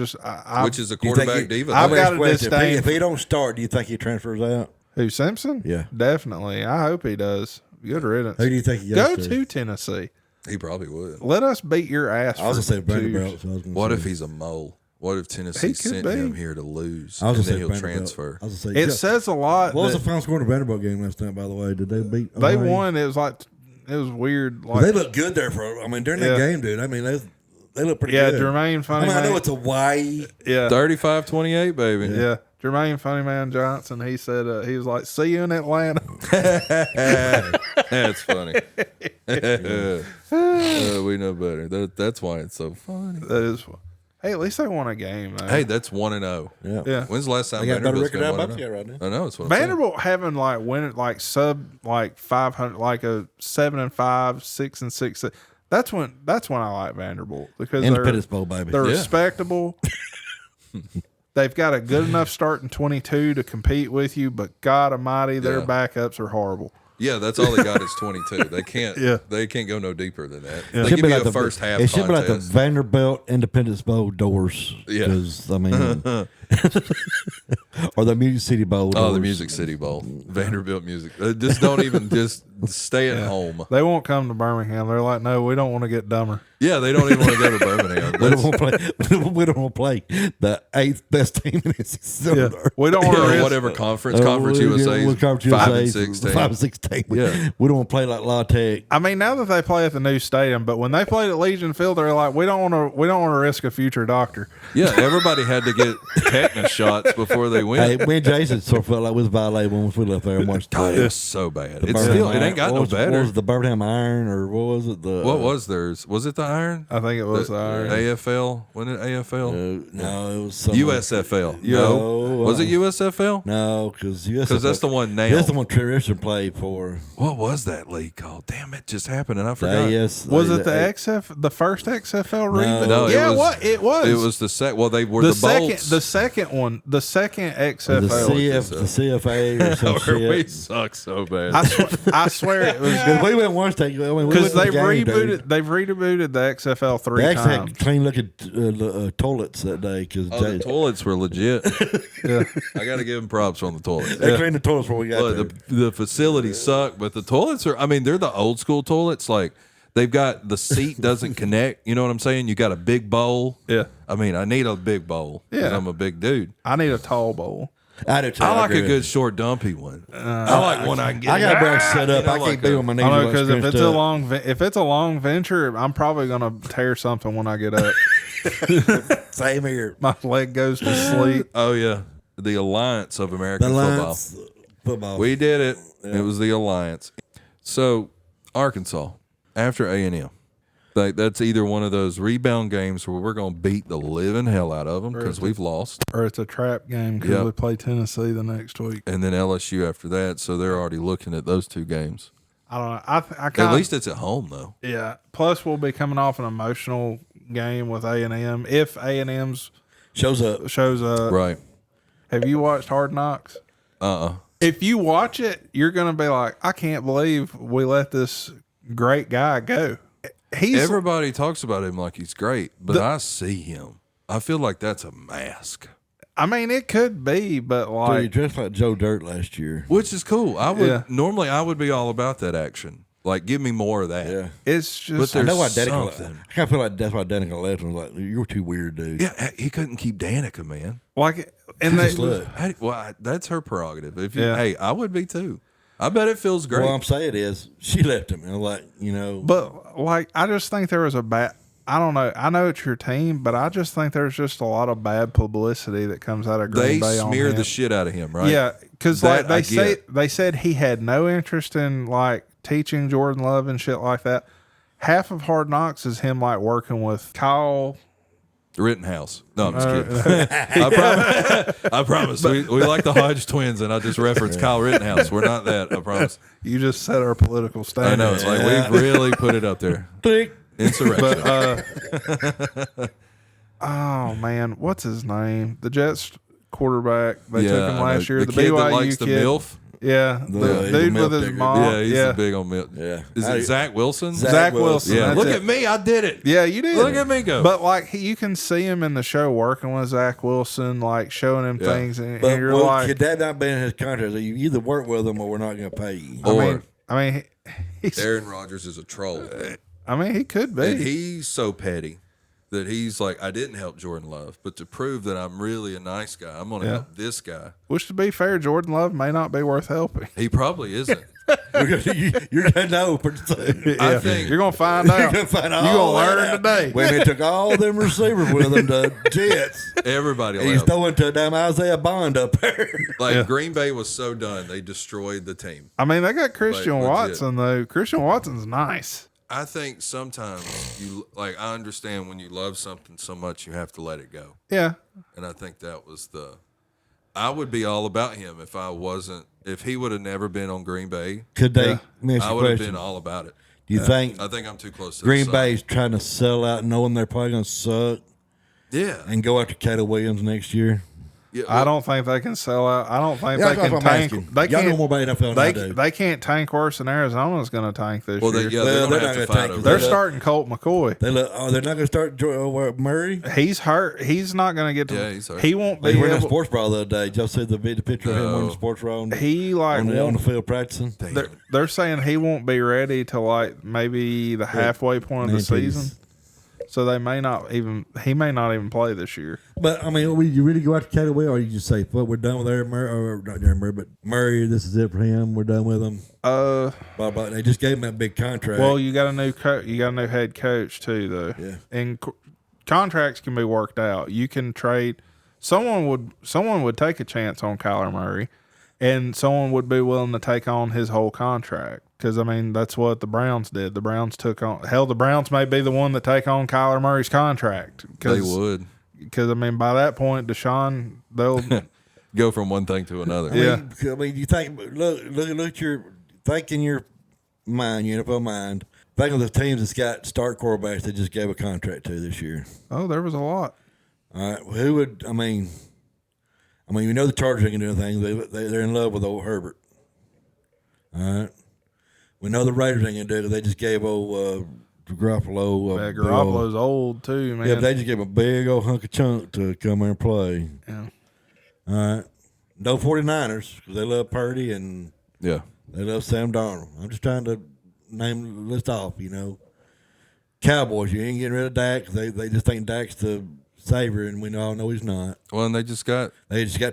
Speaker 1: which is a quarterback diva.
Speaker 3: I've got a disdain.
Speaker 2: If he don't start, do you think he transfers out?
Speaker 3: Who, Simpson?
Speaker 2: Yeah,
Speaker 3: definitely. I hope he does. Good riddance.
Speaker 2: Who do you think he
Speaker 3: goes to Tennessee?
Speaker 1: He probably would.
Speaker 3: Let us beat your ass.
Speaker 2: I was gonna say Vanderbilt.
Speaker 1: What if he's a mole? What if Tennessee sent him here to lose?
Speaker 2: I was
Speaker 1: and then he'll transfer.
Speaker 3: It says a lot.
Speaker 2: What was the final score in the Vanderbilt game last night? By the way, did they beat?
Speaker 3: They won. It was weird. Like,
Speaker 2: they looked good there during that game, dude. I mean, they look pretty good.
Speaker 3: Yeah, Jermaine Funny.
Speaker 2: I know it's Hawaii.
Speaker 3: Yeah,
Speaker 1: 35-28, baby.
Speaker 3: Yeah. Jermaine Funnyman Johnson, he said, he was like, see you in Atlanta.
Speaker 1: That's funny. We know better. That's why it's so funny.
Speaker 3: That is funny. Hey, at least they won a game, though.
Speaker 1: Hey, that's 1-0.
Speaker 3: Yeah.
Speaker 1: When's the last time Vanderbilt's been 1-0? Right now. I know, it's what
Speaker 3: Vanderbilt having winning sub 500, like a 7-5, 6-6. That's when I like Vanderbilt because
Speaker 2: Independence Bowl, baby.
Speaker 3: They're respectable. They've got a good enough starting 22 to compete with you, but God Almighty, their backups are horrible.
Speaker 1: Yeah, that's all they got is 22. They can't. They can't go no deeper than that.
Speaker 3: Yeah.
Speaker 1: They give you a first half.
Speaker 2: It should be like the Vanderbilt Independence Bowl doors.
Speaker 1: Yeah,
Speaker 2: because I mean, or the Music City Bowl.
Speaker 1: Oh, the Music City Bowl, Vanderbilt Music. Just don't even just stay at home.
Speaker 3: They won't come to Birmingham. They're like, no, we don't want to get dumber.
Speaker 1: Yeah, they don't even want to go to Birmingham.
Speaker 2: We don't want to play the 8th best team in the SEC.
Speaker 3: We don't want to risk
Speaker 1: whatever conference USA, 5 and 6 team.
Speaker 2: 5 and 6 team.
Speaker 1: Yeah,
Speaker 2: we don't want to play like La Tech.
Speaker 3: I mean, now that they play at the new stadium, but when they played at Legion Field, they're like, we don't want to risk a future doctor.
Speaker 1: Yeah, everybody had to get tetanus shots before they went.
Speaker 2: Hey, me and Jason sort of felt like we was violated when we left there and watched.
Speaker 1: God, it was so bad. It ain't ain't got no better.
Speaker 2: What was it, the Birmingham Iron, or what was it?
Speaker 1: What was theirs? Was it the Iron?
Speaker 3: I think it was the Iron.
Speaker 1: AFL? Wasn't it AFL?
Speaker 2: No, it was something.
Speaker 1: USFL.
Speaker 2: No.
Speaker 1: Was it USFL?
Speaker 2: No, because
Speaker 1: that's the one now.
Speaker 2: That's the one Tradition played for.
Speaker 1: What was that league called? Damn, it just happened and I forgot.
Speaker 2: Yes.
Speaker 3: Was it the first XFL reboot?
Speaker 1: No,
Speaker 3: yeah,
Speaker 1: it was. It was the second. Well, they were the Bolts.
Speaker 3: The second one. The second XFL.
Speaker 2: The CFA or some shit.
Speaker 1: We suck so bad.
Speaker 3: I swear it was.
Speaker 2: Because we went one state.
Speaker 3: Because they've rebooted the XFL three
Speaker 2: they actually
Speaker 3: times.
Speaker 2: had clean looking toilets that day. Cause
Speaker 1: the toilets were legit.
Speaker 3: Yeah.
Speaker 1: I got to give them props on the toilets.
Speaker 2: They cleaned the toilets before we got there.
Speaker 1: The facilities suck, but the toilets are. I mean, they're the old school toilets. Like they've got the seat doesn't connect. You know what I'm saying? You got a big bowl.
Speaker 3: Yeah.
Speaker 1: I mean, I need a big bowl.
Speaker 3: Yeah.
Speaker 1: I'm a big dude.
Speaker 3: I need a tall bowl.
Speaker 2: I do too.
Speaker 1: I like a good short dumpy one. I like one I can get.
Speaker 2: I got to be set up. I
Speaker 1: like
Speaker 2: can't be on my knees.
Speaker 3: I know, because if it's a long venture, I'm probably gonna tear something when I get up.
Speaker 2: Same here.
Speaker 3: My leg goes to sleep.
Speaker 1: Oh yeah, the Alliance of American Football. We did it. Yeah. It was the Alliance. So Arkansas after A&M. Like that's either one of those rebound games where we're going to beat the living hell out of them because we've lost,
Speaker 3: or it's a trap game because we play Tennessee the next week,
Speaker 1: and then LSU after that. So they're already looking at those two games.
Speaker 3: I don't know.
Speaker 1: At least it's at home though.
Speaker 3: Yeah. Plus, we'll be coming off an emotional game with A&M if A&M's
Speaker 2: shows up.
Speaker 1: Right.
Speaker 3: Have you watched Hard Knocks? If you watch it, you're going to be like, I can't believe we let this great guy go.
Speaker 1: Everybody talks about him like he's great, but I see him. I feel like that's a mask.
Speaker 3: I mean, it could be, but like,
Speaker 2: so you dressed like Joe Dirt last year,
Speaker 1: which is cool. Normally I would be all about that action. Like, give me more of that.
Speaker 2: Yeah,
Speaker 3: it's just.
Speaker 2: But I know why Danica. I kind of feel like that's why Danica left and was like, "You're too weird, dude."
Speaker 1: Yeah, he couldn't keep Danica, man.
Speaker 3: Like, and
Speaker 1: that's her prerogative. Hey, I would be too. I bet it feels great.
Speaker 2: What I'm saying is, she left him, and like, you know.
Speaker 3: But like, I just think there was a bad. I don't know. I know it's your team, but I just think there's just a lot of bad publicity that comes out of Green Bay. They
Speaker 1: smear the shit out of him, right?
Speaker 3: Yeah, because like they said he had no interest in like teaching Jordan Love and shit like that. Half of Hard Knocks is him like working with Kyle
Speaker 1: Rittenhouse. No, I'm just kidding. I promise. We like the Hodge twins, and I just referenced Kyle Rittenhouse. We're not that. I promise.
Speaker 3: You just set our political standard.
Speaker 1: I know. It's like we've really put it up there. Insurrection.
Speaker 3: Oh man, what's his name? The Jets quarterback. They took him last year.
Speaker 1: The kid that likes the MILF.
Speaker 3: Yeah, the dude with his mom.
Speaker 1: Yeah, he's big on milk.
Speaker 2: Yeah,
Speaker 1: is it Zach Wilson?
Speaker 3: Zach Wilson.
Speaker 1: Yeah, look at me, I did it.
Speaker 3: Yeah, you did.
Speaker 1: Look at me go.
Speaker 3: But like, you can see him in the show working with Zach Wilson, like showing him things, and you're like,
Speaker 2: could that not be in his contract? You either work with him or we're not going to pay you.
Speaker 3: I mean,
Speaker 1: Aaron Rodgers is a troll.
Speaker 3: I mean, he could be.
Speaker 1: And he's so petty that he's like, I didn't help Jordan Love, but to prove that I'm really a nice guy, I'm going to help this guy.
Speaker 3: Which, to be fair, Jordan Love may not be worth helping.
Speaker 1: He probably isn't.
Speaker 2: You're going to know pretty soon.
Speaker 1: I think
Speaker 3: you're going to find out. You're going to learn today.
Speaker 2: When they took all them receivers with them to Jets.
Speaker 1: Everybody
Speaker 2: he's throwing to a damn Isaiah Bond up there.
Speaker 1: Like, Green Bay was so done, they destroyed the team.
Speaker 3: I mean, they got Christian Watson, though. Christian Watson's nice.
Speaker 1: I think sometimes I understand when you love something so much, you have to let it go.
Speaker 3: Yeah.
Speaker 1: And I think that was I would be all about him if he would have never been on Green Bay.
Speaker 2: Could they?
Speaker 1: I would have been all about it.
Speaker 2: Do you think?
Speaker 1: I think I'm too close to
Speaker 2: Green Bay's trying to sell out, knowing they're probably going to suck.
Speaker 1: Yeah.
Speaker 2: And go after Caleb Williams next year.
Speaker 3: Yeah, I don't think they can sell out. I don't think they can tank. They
Speaker 2: Y'all know more about NFL than I do.
Speaker 3: They can't tank worse than Arizona's going to tank this year.
Speaker 1: They're going to have to fight over.
Speaker 3: They're starting Colt McCoy.
Speaker 2: They're not going to start Murray?
Speaker 3: He's hurt. He's not going to get to.
Speaker 1: Yeah, he's hurt.
Speaker 3: He won't be.
Speaker 2: He went on sports bra the other day. Y'all see the picture of him wearing the sports bra on the field practicing?
Speaker 3: They're saying he won't be ready till like maybe the halfway point of the season. So he may not even play this year.
Speaker 2: But I mean, you really go after Caleb Williams, or you just say, "Well, we're done with Aaron Murray, or not Aaron Murray, but Murray. This is it for him. We're done with him." Blah, blah. They just gave him that big contract.
Speaker 3: Well, you got a new you got a new head coach too, though.
Speaker 2: Yeah.
Speaker 3: And contracts can be worked out. You can trade. Someone would take a chance on Kyler Murray, and someone would be willing to take on his whole contract. Because, I mean, that's what the Browns did. The Browns took on – hell, the Browns may be the one that take on Kyler Murray's contract.
Speaker 1: They would.
Speaker 3: Because, I mean, by that point, Deshaun, they'll –
Speaker 1: go from one thing to another.
Speaker 3: Yeah.
Speaker 2: I mean, you think look at your think in your mind, your NFL mind. Think of the teams that's got start quarterbacks they just gave a contract to this year.
Speaker 3: Oh, there was a lot.
Speaker 2: All right, who would? I mean, you know the Chargers ain't gonna do anything. They're in love with old Herbert. All right, we know the Raiders ain't gonna do it. They just gave old Garoppolo.
Speaker 3: Garoppolo's old too, man.
Speaker 2: Yeah, but they just gave him a big old hunk of chunk to come here and play.
Speaker 3: Yeah.
Speaker 2: All right. No 49ers because they love Purdy and
Speaker 1: Yeah.
Speaker 2: they love Sam Darnold. I'm just trying to name the list off, you know. Cowboys, you ain't getting rid of Dak. They just think Dak's the savior, and we all know he's not.
Speaker 1: Well, and they just got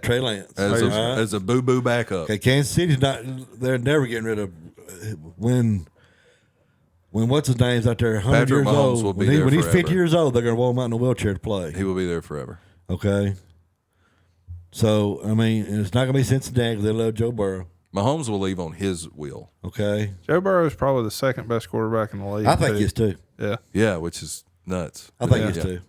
Speaker 2: Trey Lance.
Speaker 1: as a boo-boo backup.
Speaker 2: Okay, Kansas City's not. They're never getting rid of when what's his name's out there 100
Speaker 1: Patrick
Speaker 2: years
Speaker 1: Mahomes
Speaker 2: old.
Speaker 1: will be
Speaker 2: When
Speaker 1: there
Speaker 2: he's
Speaker 1: forever.
Speaker 2: 50 years old, they're going to roll him out in a wheelchair to play.
Speaker 1: He will be there forever.
Speaker 2: Okay. So, I mean, and it's not going to be Cincinnati because they love Joe Burrow.
Speaker 1: Mahomes will leave on his wheel.
Speaker 2: Okay.
Speaker 3: Joe Burrow is probably the second best quarterback in the league.
Speaker 2: I think he is too.
Speaker 3: Yeah.
Speaker 1: Yeah, which is nuts.
Speaker 2: I think
Speaker 1: Yeah.
Speaker 2: he is too.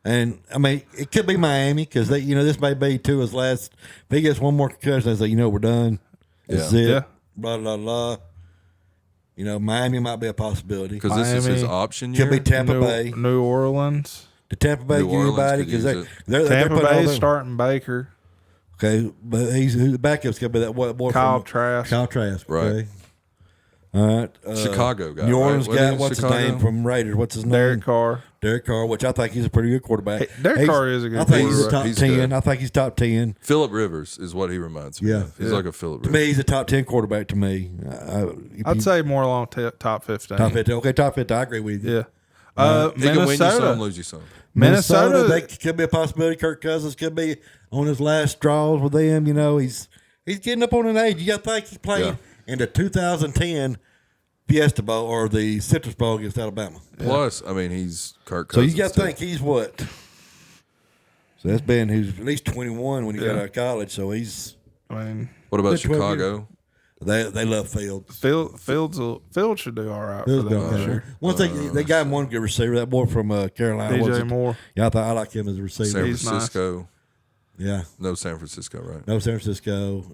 Speaker 2: And, I mean, it could be Miami because, this may be his last. If he gets one more concussion, they say, we're done. This is it.
Speaker 3: Yeah.
Speaker 2: Blah, blah, blah. Miami might be a possibility.
Speaker 1: Because this is his
Speaker 3: Miami
Speaker 1: option year.
Speaker 2: Could be Tampa Bay.
Speaker 3: New Orleans.
Speaker 2: The Tampa Bay
Speaker 1: New
Speaker 2: get
Speaker 1: Orleans
Speaker 2: anybody
Speaker 1: could
Speaker 2: because
Speaker 1: use
Speaker 2: they're
Speaker 3: Tampa
Speaker 2: putting all
Speaker 3: Bay's
Speaker 2: them-
Speaker 3: starting Baker.
Speaker 2: Okay, but the backup's gonna be that boy
Speaker 3: Kyle
Speaker 2: from
Speaker 3: Trask.
Speaker 2: Kyle Trask.
Speaker 1: Right.
Speaker 2: Okay. All right.
Speaker 1: Chicago guy,
Speaker 2: New
Speaker 1: right?
Speaker 2: Orleans
Speaker 1: Wasn't
Speaker 2: guy.
Speaker 1: he
Speaker 2: What's
Speaker 1: Chicago?
Speaker 2: his name from Raiders? What's his name?
Speaker 3: Derek Carr.
Speaker 2: Derek Carr, which I think he's a pretty good quarterback.
Speaker 3: Hey, Derek Carr is a good
Speaker 2: I think he's a
Speaker 3: quarterback.
Speaker 2: top
Speaker 1: He's
Speaker 2: 10.
Speaker 1: good.
Speaker 2: I think he's top 10.
Speaker 1: Phillip Rivers is what he reminds me
Speaker 2: Yeah.
Speaker 1: of. He's
Speaker 3: Yeah.
Speaker 1: like a Phillip
Speaker 2: To
Speaker 1: Rivers.
Speaker 2: me, he's a top 10 quarterback. To me,
Speaker 3: I'd say more along top 15.
Speaker 2: top 50. Okay, top 50. I agree with you.
Speaker 3: Yeah.
Speaker 1: He can win you some,
Speaker 3: Minnesota.
Speaker 1: lose you some.
Speaker 3: Minnesota.
Speaker 2: They could be a possibility. Kirk Cousins could be on his last straws with them. He's getting up on an age. You got to think he's playing in the 2010 Fiesta Bowl or the Citrus Bowl against Alabama.
Speaker 1: Plus, I mean, he's Kirk
Speaker 2: So
Speaker 1: Cousins.
Speaker 2: you got to think he's what? So that's Ben, who's at least 21 when he got out of college. So he's
Speaker 3: I mean,
Speaker 1: What about
Speaker 2: They're 12
Speaker 1: Chicago?
Speaker 2: they love Fields.
Speaker 3: Fields should do all right for
Speaker 2: Fields
Speaker 3: them
Speaker 2: don't
Speaker 3: this
Speaker 2: care.
Speaker 3: year.
Speaker 2: Once they got him one good receiver, that boy from Carolina. what's
Speaker 3: DJ
Speaker 2: it?
Speaker 3: Moore.
Speaker 2: Yeah, I like him as a receiver.
Speaker 1: San
Speaker 3: He's nice.
Speaker 1: Francisco.
Speaker 2: Yeah,
Speaker 1: No, San Francisco, right?
Speaker 2: no San Francisco,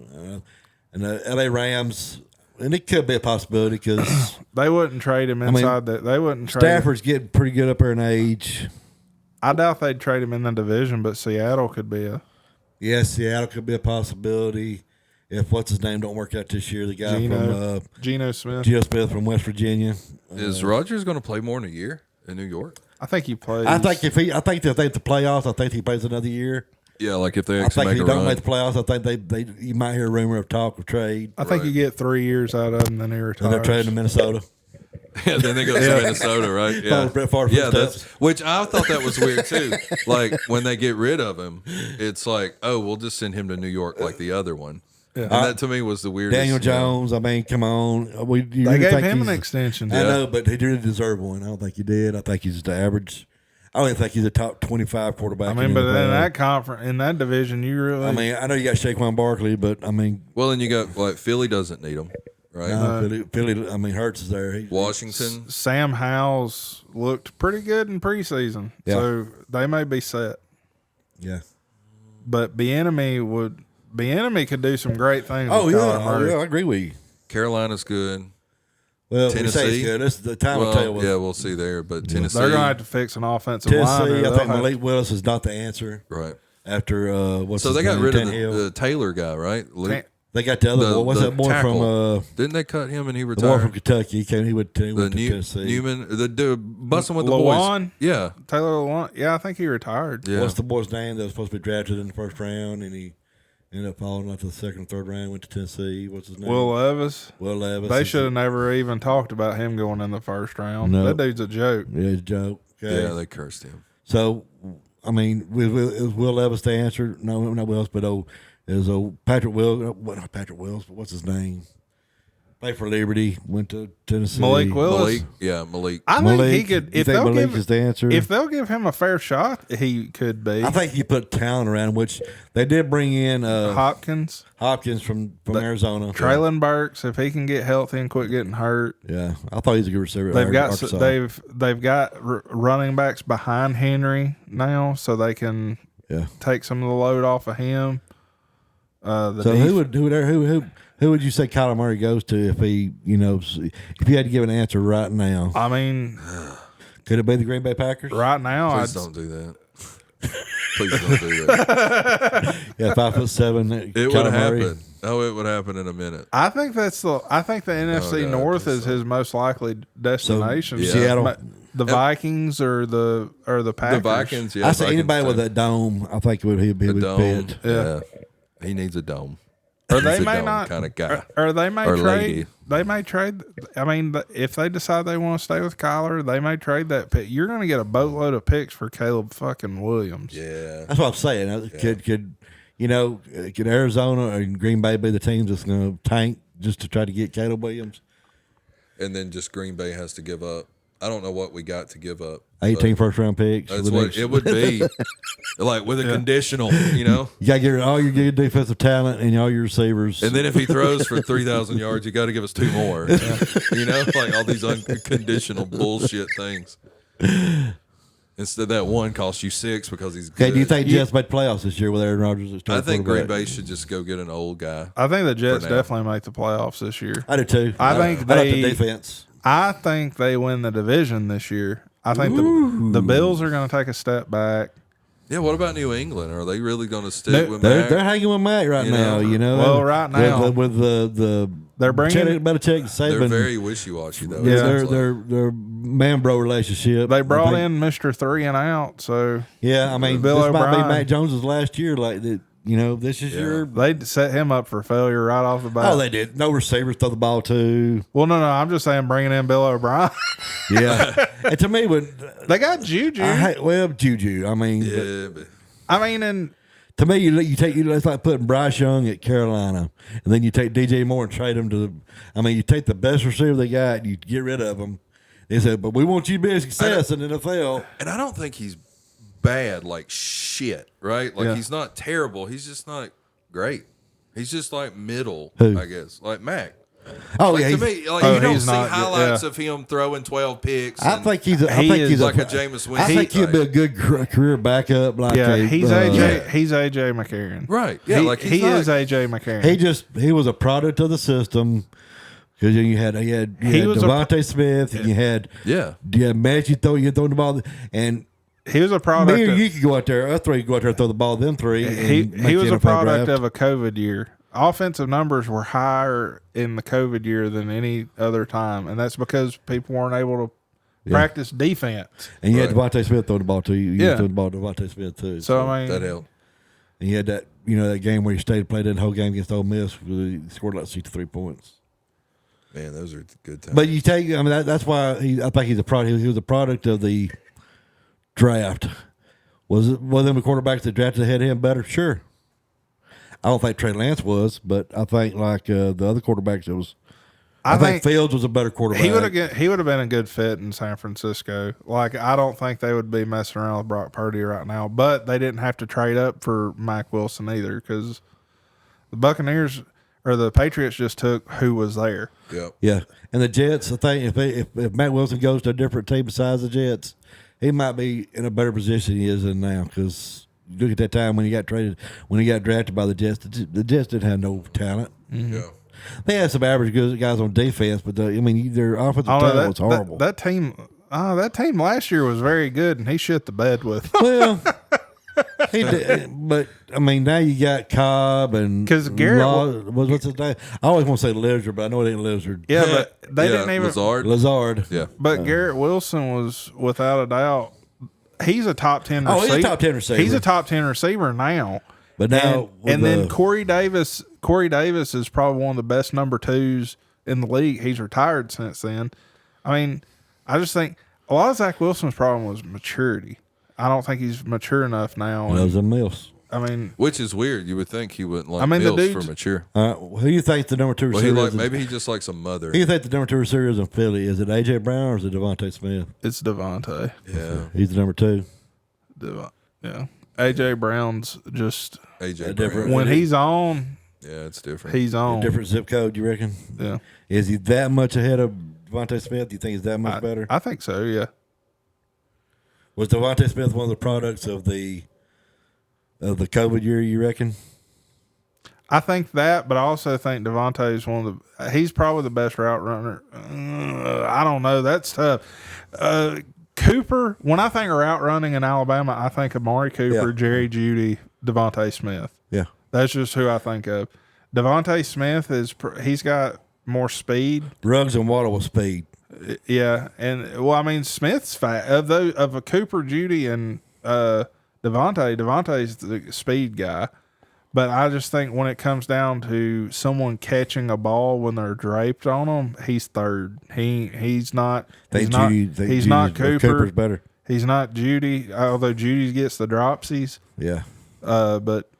Speaker 2: and the L.A. Rams, and it could be a possibility because
Speaker 3: They wouldn't trade him
Speaker 2: mean,
Speaker 3: inside that. They wouldn't trade.
Speaker 2: Stafford's getting pretty good up there in age.
Speaker 3: I doubt they'd trade him in the division, but Seattle could be a
Speaker 2: Yes, Seattle could be a possibility if what's his name don't work out this year. The guy from
Speaker 3: Geno Smith.
Speaker 2: Gio Smith from West Virginia.
Speaker 1: Is Rodgers going to play more in a year in New York?
Speaker 3: I think he plays.
Speaker 2: I think if the playoffs, I think he plays another year.
Speaker 1: Yeah, like if they
Speaker 2: I
Speaker 1: actually
Speaker 2: think if
Speaker 1: make
Speaker 2: he
Speaker 1: a
Speaker 2: don't
Speaker 1: run.
Speaker 2: make the playoffs, I think you might hear a rumor of talk of trade.
Speaker 3: I think
Speaker 1: Right.
Speaker 3: you get 3 years out of him, then he
Speaker 2: And
Speaker 3: retires.
Speaker 2: they're trading to Minnesota.
Speaker 1: Yeah, then they go to Minnesota, right? Yeah,
Speaker 2: Follow Brett Favre's
Speaker 1: yeah.
Speaker 2: footsteps.
Speaker 1: Which I thought that was weird too. Like when they get rid of him, it's like, oh, we'll just send him to New York like the other one.
Speaker 3: Yeah.
Speaker 1: And that to me was the weirdest.
Speaker 2: Daniel
Speaker 1: you know.
Speaker 2: Jones, I mean, come on. You
Speaker 3: They
Speaker 2: really
Speaker 3: gave
Speaker 2: think
Speaker 3: him an
Speaker 2: he's-
Speaker 3: extension.
Speaker 2: I know, but he really deserved one. I don't think he did. I think he's just the average. I don't even think he's a top 25 quarterback.
Speaker 3: I mean,
Speaker 2: in
Speaker 3: but
Speaker 2: the
Speaker 3: in
Speaker 2: NFL.
Speaker 3: that conference, in that division, you really.
Speaker 2: I mean, I know you got Saquon Barkley, but I mean,
Speaker 1: Well, and you got like Philly doesn't need him, right?
Speaker 2: Philly. I mean, Hurts is there.
Speaker 1: Washington.
Speaker 3: Sam Howell's looked pretty good in preseason,
Speaker 2: Yeah.
Speaker 3: so they may be set.
Speaker 2: Yeah.
Speaker 3: But Bieniemy could do some great things.
Speaker 2: Oh
Speaker 3: with
Speaker 2: yeah.
Speaker 3: Kyler Murray.
Speaker 2: I agree with you.
Speaker 1: Carolina's good.
Speaker 2: Well, we say
Speaker 1: Tennessee?
Speaker 2: it's good. This is the time will tell.
Speaker 1: Well, yeah, we'll see there. But Tennessee,
Speaker 3: They're going to have to fix an offensive line.
Speaker 2: Tennessee.
Speaker 3: or
Speaker 2: I
Speaker 3: they'll
Speaker 2: think
Speaker 3: have-
Speaker 2: Malik Willis is not the answer
Speaker 1: right?
Speaker 2: after what's
Speaker 1: So
Speaker 2: his
Speaker 1: they got
Speaker 2: name?
Speaker 1: rid of
Speaker 2: Tannehill.
Speaker 1: the Taylor guy, right? Luke,
Speaker 2: They got the other
Speaker 1: the-
Speaker 2: boy. What's
Speaker 1: the
Speaker 2: that boy
Speaker 1: tackle.
Speaker 2: from?
Speaker 1: Didn't they cut him and he
Speaker 2: The boy from
Speaker 1: retired?
Speaker 2: Kentucky. He went to
Speaker 1: The
Speaker 2: Tennessee.
Speaker 1: Newman, the dude busting with the
Speaker 3: Lewan?
Speaker 1: boys. Yeah,
Speaker 3: Taylor Lewan. Yeah, I think he retired.
Speaker 1: yeah.
Speaker 2: What's the boy's name that was supposed to be drafted in the first round, and he ended up falling out to the second, third round. Went to Tennessee. What's his name?
Speaker 3: Will Levis.
Speaker 2: Will Levis.
Speaker 3: They should have never even talked about him going in the first round.
Speaker 2: No.
Speaker 3: That dude's a joke.
Speaker 2: Yeah, it's a joke. Okay.
Speaker 1: Yeah, they cursed him.
Speaker 2: So, I mean, is Will Levis the answer? No, not Wills, but Patrick Wills. Not Patrick Wills, but what's his name? Played for Liberty. Went to Tennessee.
Speaker 3: Malik Willis.
Speaker 1: Malik.
Speaker 3: I think he could.
Speaker 2: You think Malik is the answer?
Speaker 3: If they'll give him a fair shot, he could be.
Speaker 2: I think you put talent around him, which they did bring in
Speaker 3: Hopkins
Speaker 2: from Arizona.
Speaker 3: Traylon Burks, if he can get healthy and quit getting hurt.
Speaker 2: Yeah, I thought he's a good receiver.
Speaker 3: They've got running backs behind Henry now, so they can take some of the load off of him. Who would you say Kyler Murray goes to if he, if you had to give an answer right now? I mean,
Speaker 2: could it be the Green Bay Packers?
Speaker 3: Right now,
Speaker 1: Please don't do that. Please don't do that.
Speaker 2: 5'7".
Speaker 1: It would happen. Oh, it would happen in a minute.
Speaker 3: I think the NFC North is his most likely destination.
Speaker 2: So, Seattle,
Speaker 3: the Vikings or the Packers.
Speaker 1: The Vikings, yeah.
Speaker 2: I say anybody with a dome, I think he would fit.
Speaker 1: Yeah, he needs a dome.
Speaker 3: Or they may not
Speaker 1: kind of guy.
Speaker 3: Or they may trade.
Speaker 1: Lady.
Speaker 3: They may trade. I mean, if they decide they want to stay with Kyler, they may trade that pick. You're going to get a boatload of picks for Caleb fucking Williams.
Speaker 1: Yeah,
Speaker 2: that's what I'm saying. Could Arizona and Green Bay be the teams that's going to tank just to try to get Caleb Williams?
Speaker 1: And then just Green Bay has to give up. I don't know what we got to give up.
Speaker 2: 18 first-round picks.
Speaker 1: That's what it would be. Like with a conditional, You got
Speaker 2: to get all your good defensive talent and all your receivers.
Speaker 1: And then if he throws for 3,000 yards, you got to give us 2 more. Like all these unconditional bullshit things. Instead, that one costs you 6 because he's good.
Speaker 2: Okay, do you think Jets made playoffs this year with Aaron Rodgers?
Speaker 1: I think Green Bay should just go get an old guy.
Speaker 3: I think the Jets definitely make the playoffs this year.
Speaker 2: I do too.
Speaker 3: I think
Speaker 2: like the defense.
Speaker 3: I think they win the division this year. I think the Bills are going to take a step back.
Speaker 1: Yeah, what about New England? Are they really going to stick with
Speaker 2: Mac?
Speaker 1: Mac?
Speaker 2: They're hanging with Mac right now.
Speaker 3: Well, right now
Speaker 2: with the
Speaker 3: they're bringing
Speaker 2: Belichick, Saban.
Speaker 1: They're very wishy-washy though.
Speaker 2: Yeah, their man-bro relationship.
Speaker 3: They brought in Mr. 3 and out. So
Speaker 2: yeah, I mean,
Speaker 3: Bill
Speaker 2: this
Speaker 3: O'Brien.
Speaker 2: might be Mac Jones's last year. Like that. This is your.
Speaker 3: They set him up for failure right off the bat.
Speaker 2: Oh, they did. No receivers throw the ball to.
Speaker 3: Well, no. I'm just saying bringing in Bill O'Brien.
Speaker 2: Yeah. And to me, when
Speaker 3: they got Juju.
Speaker 2: Juju. I mean,
Speaker 3: and
Speaker 2: to me, it's like putting Bryce Young at Carolina, and then you take DJ Moore and trade him to. You take the best receiver they got, and you get rid of him. They said, but we want you to be a success in the NFL.
Speaker 1: And I don't think he's bad like shit, right? Like he's not terrible. He's just not great. He's just like middle, I guess. Like Mac.
Speaker 2: Oh,
Speaker 1: like,
Speaker 2: yeah.
Speaker 1: To me, you don't see highlights of him throwing 12 picks.
Speaker 2: I think he's
Speaker 1: like a Jameis Winston.
Speaker 2: I think he'll be a good career backup.
Speaker 3: He's AJ McCarron.
Speaker 1: Right. Yeah,
Speaker 3: he is AJ McCarron.
Speaker 2: He was a product of the system. Because you had Devontae Smith, and you had Matthew throwing the ball, and
Speaker 3: he was a product.
Speaker 2: Me or you could go out there, us three could go out there and throw the ball, them three.
Speaker 3: He was a product of a COVID year. Offensive numbers were higher in the COVID year than any other time, and that's because people weren't able to practice defense.
Speaker 2: And you had Devontae Smith throwing the ball to you. You threw the ball to Devontae Smith too.
Speaker 3: So I mean,
Speaker 1: that helped.
Speaker 2: And you had that game where he stayed and played that whole game against Ole Miss. He scored like 63 points.
Speaker 1: Man, those are good times.
Speaker 2: But you take, that's why I think he's a product. He was a product of the draft. Was them the quarterbacks that drafted ahead of him better? Sure. I don't think Trey Lance was, but I think like the other quarterbacks, it was. I think Fields was a better quarterback.
Speaker 3: He would have been a good fit in San Francisco. Like I don't think they would be messing around with Brock Purdy right now, but they didn't have to trade up for Mike Wilson either because the Buccaneers or the Patriots just took who was there.
Speaker 1: Yep.
Speaker 2: Yeah, and the Jets. I think if Matt Wilson goes to a different team besides the Jets, he might be in a better position he is in now because. Look at that time when he got drafted by the Jets. The Jets didn't have no talent.
Speaker 3: Mm-hmm.
Speaker 1: Yeah.
Speaker 2: They had some average good guys on defense, but their offensive talent was horrible.
Speaker 3: That team last year was very good, and he shit the bed with.
Speaker 2: Well, he did, but now you got Cobb and
Speaker 3: because Garrett
Speaker 2: what's his name? I always want to say Lizard, but I know it ain't Lizard.
Speaker 3: Yeah, but they didn't even
Speaker 2: Lazard.
Speaker 1: Yeah,
Speaker 3: but Garrett Wilson was without a doubt. He's a top 10 receiver.
Speaker 2: He's a top 10 receiver.
Speaker 3: He's a top 10 receiver now.
Speaker 2: But now,
Speaker 3: then Corey Davis is probably one of the best number 2s in the league. He's retired since then. I just think a lot of Zach Wilson's problem was maturity. I don't think he's mature enough now.
Speaker 2: Loves them milfs.
Speaker 3: I mean,
Speaker 1: Which is weird. You would think he wouldn't like
Speaker 3: I mean, the
Speaker 1: Bills for
Speaker 3: dude's-
Speaker 1: mature.
Speaker 2: Who do you think the number 2
Speaker 1: Well,
Speaker 2: receiver is?
Speaker 1: maybe he just likes a mother.
Speaker 2: Who do you think the number 2 receiver is in Philly? Is it A.J. Brown or is it Devontae Smith?
Speaker 3: it's Devontae.
Speaker 1: Yeah,
Speaker 2: He's the number 2.
Speaker 3: Yeah. AJ Brown's just
Speaker 1: AJ
Speaker 2: different-
Speaker 1: Brown.
Speaker 3: when he's on,
Speaker 1: Yeah, it's different.
Speaker 3: he's on.
Speaker 2: Different zip code, you reckon?
Speaker 3: Yeah.
Speaker 2: Is he that much ahead of Devontae Smith? Do you think he's that much better?
Speaker 3: I think so. Yeah.
Speaker 2: Was Devontae Smith one of the products of the COVID year, you reckon?
Speaker 3: I think that, but I also think Devontae is one of the. He's probably the best route runner. I don't know. That's tough. Cooper. When I think of route running in Alabama, I think of Amari Cooper,
Speaker 2: Yeah.
Speaker 3: Jerry Jeudy, Devontae Smith.
Speaker 2: Yeah.
Speaker 3: That's just who I think of. Devontae Smith he's got more speed.
Speaker 2: Ruggs and Waddle with speed.
Speaker 3: Yeah, and well, I mean Smith's fat of a Cooper, Jeudy, and Devontae's the speed guy. But I just think when it comes down to someone catching a ball when they're draped on them, he's third. He's not. He's not Cooper.
Speaker 2: Cooper's better.
Speaker 3: He's not Jeudy, although Jeudy gets the dropsies.
Speaker 2: Yeah.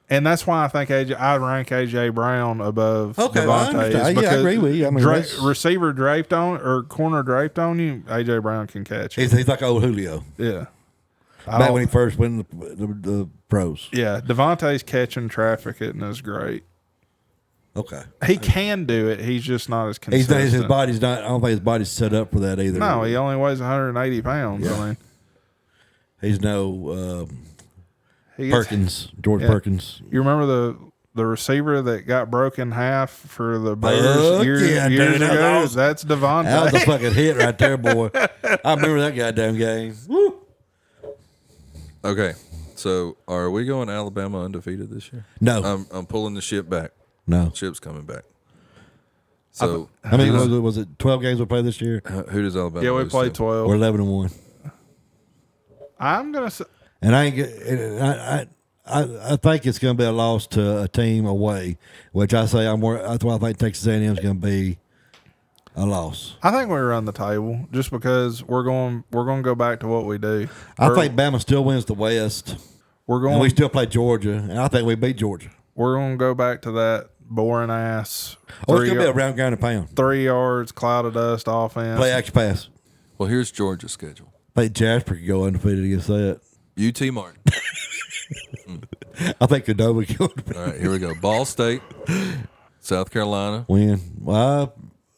Speaker 3: And that's why I think I rank AJ Brown above
Speaker 2: Okay, I
Speaker 3: Devontae.
Speaker 2: understand. Yeah, I agree with you. I mean, that's-
Speaker 3: receiver draped on or corner draped on you, AJ Brown can catch it.
Speaker 2: He's like old Julio.
Speaker 3: Yeah.
Speaker 2: Back when he first went in the pros.
Speaker 3: Yeah, Devontae's catching traffic and is great.
Speaker 2: Okay.
Speaker 3: He can do it. He's just not as
Speaker 2: His
Speaker 3: consistent.
Speaker 2: body's not. I don't think his body's set up for that either.
Speaker 3: No, he only weighs 180 pounds.
Speaker 2: Yeah.
Speaker 3: I mean,
Speaker 2: he's no
Speaker 3: he gets-
Speaker 2: Perkins, George
Speaker 3: Yeah.
Speaker 2: Perkins.
Speaker 3: You remember the receiver that got broke in half for the Bears years
Speaker 2: dude, that
Speaker 3: ago?
Speaker 2: was-
Speaker 3: That's Devontae.
Speaker 2: That was a fucking hit right there, boy. I remember that goddamn game. Woo.
Speaker 1: Okay, so are we going Alabama undefeated this year?
Speaker 2: No,
Speaker 1: I'm pulling the ship back.
Speaker 2: no.
Speaker 1: Ship's coming back. So
Speaker 2: I mean, was it 12 games we played this year?
Speaker 1: who does Alabama?
Speaker 3: Yeah, we
Speaker 1: lose
Speaker 3: played
Speaker 1: to?
Speaker 2: We're
Speaker 3: 12.
Speaker 2: 11-1.
Speaker 3: I'm gonna say
Speaker 2: And I ain't get. and I think it's going to be a loss to a team away, which I say that's why I think Texas A&M is going to be a loss.
Speaker 3: I think we run the table just because we're going to go back to what we do.
Speaker 2: I think Bama still wins the West,
Speaker 3: We're
Speaker 2: and we
Speaker 3: going
Speaker 2: still play Georgia, and I think we beat Georgia.
Speaker 3: we're going to go back to that boring ass
Speaker 2: Oh, it's going to be a round ground and pound.
Speaker 3: 3 yards cloud of dust offense.
Speaker 2: Play action pass.
Speaker 1: Well, here's Georgia's schedule.
Speaker 2: I think Jasper could go undefeated against that.
Speaker 1: UT Martin.
Speaker 2: I think Cadova could go undefeated.
Speaker 1: All right, here we go. Ball State, South Carolina.
Speaker 2: Win. Well,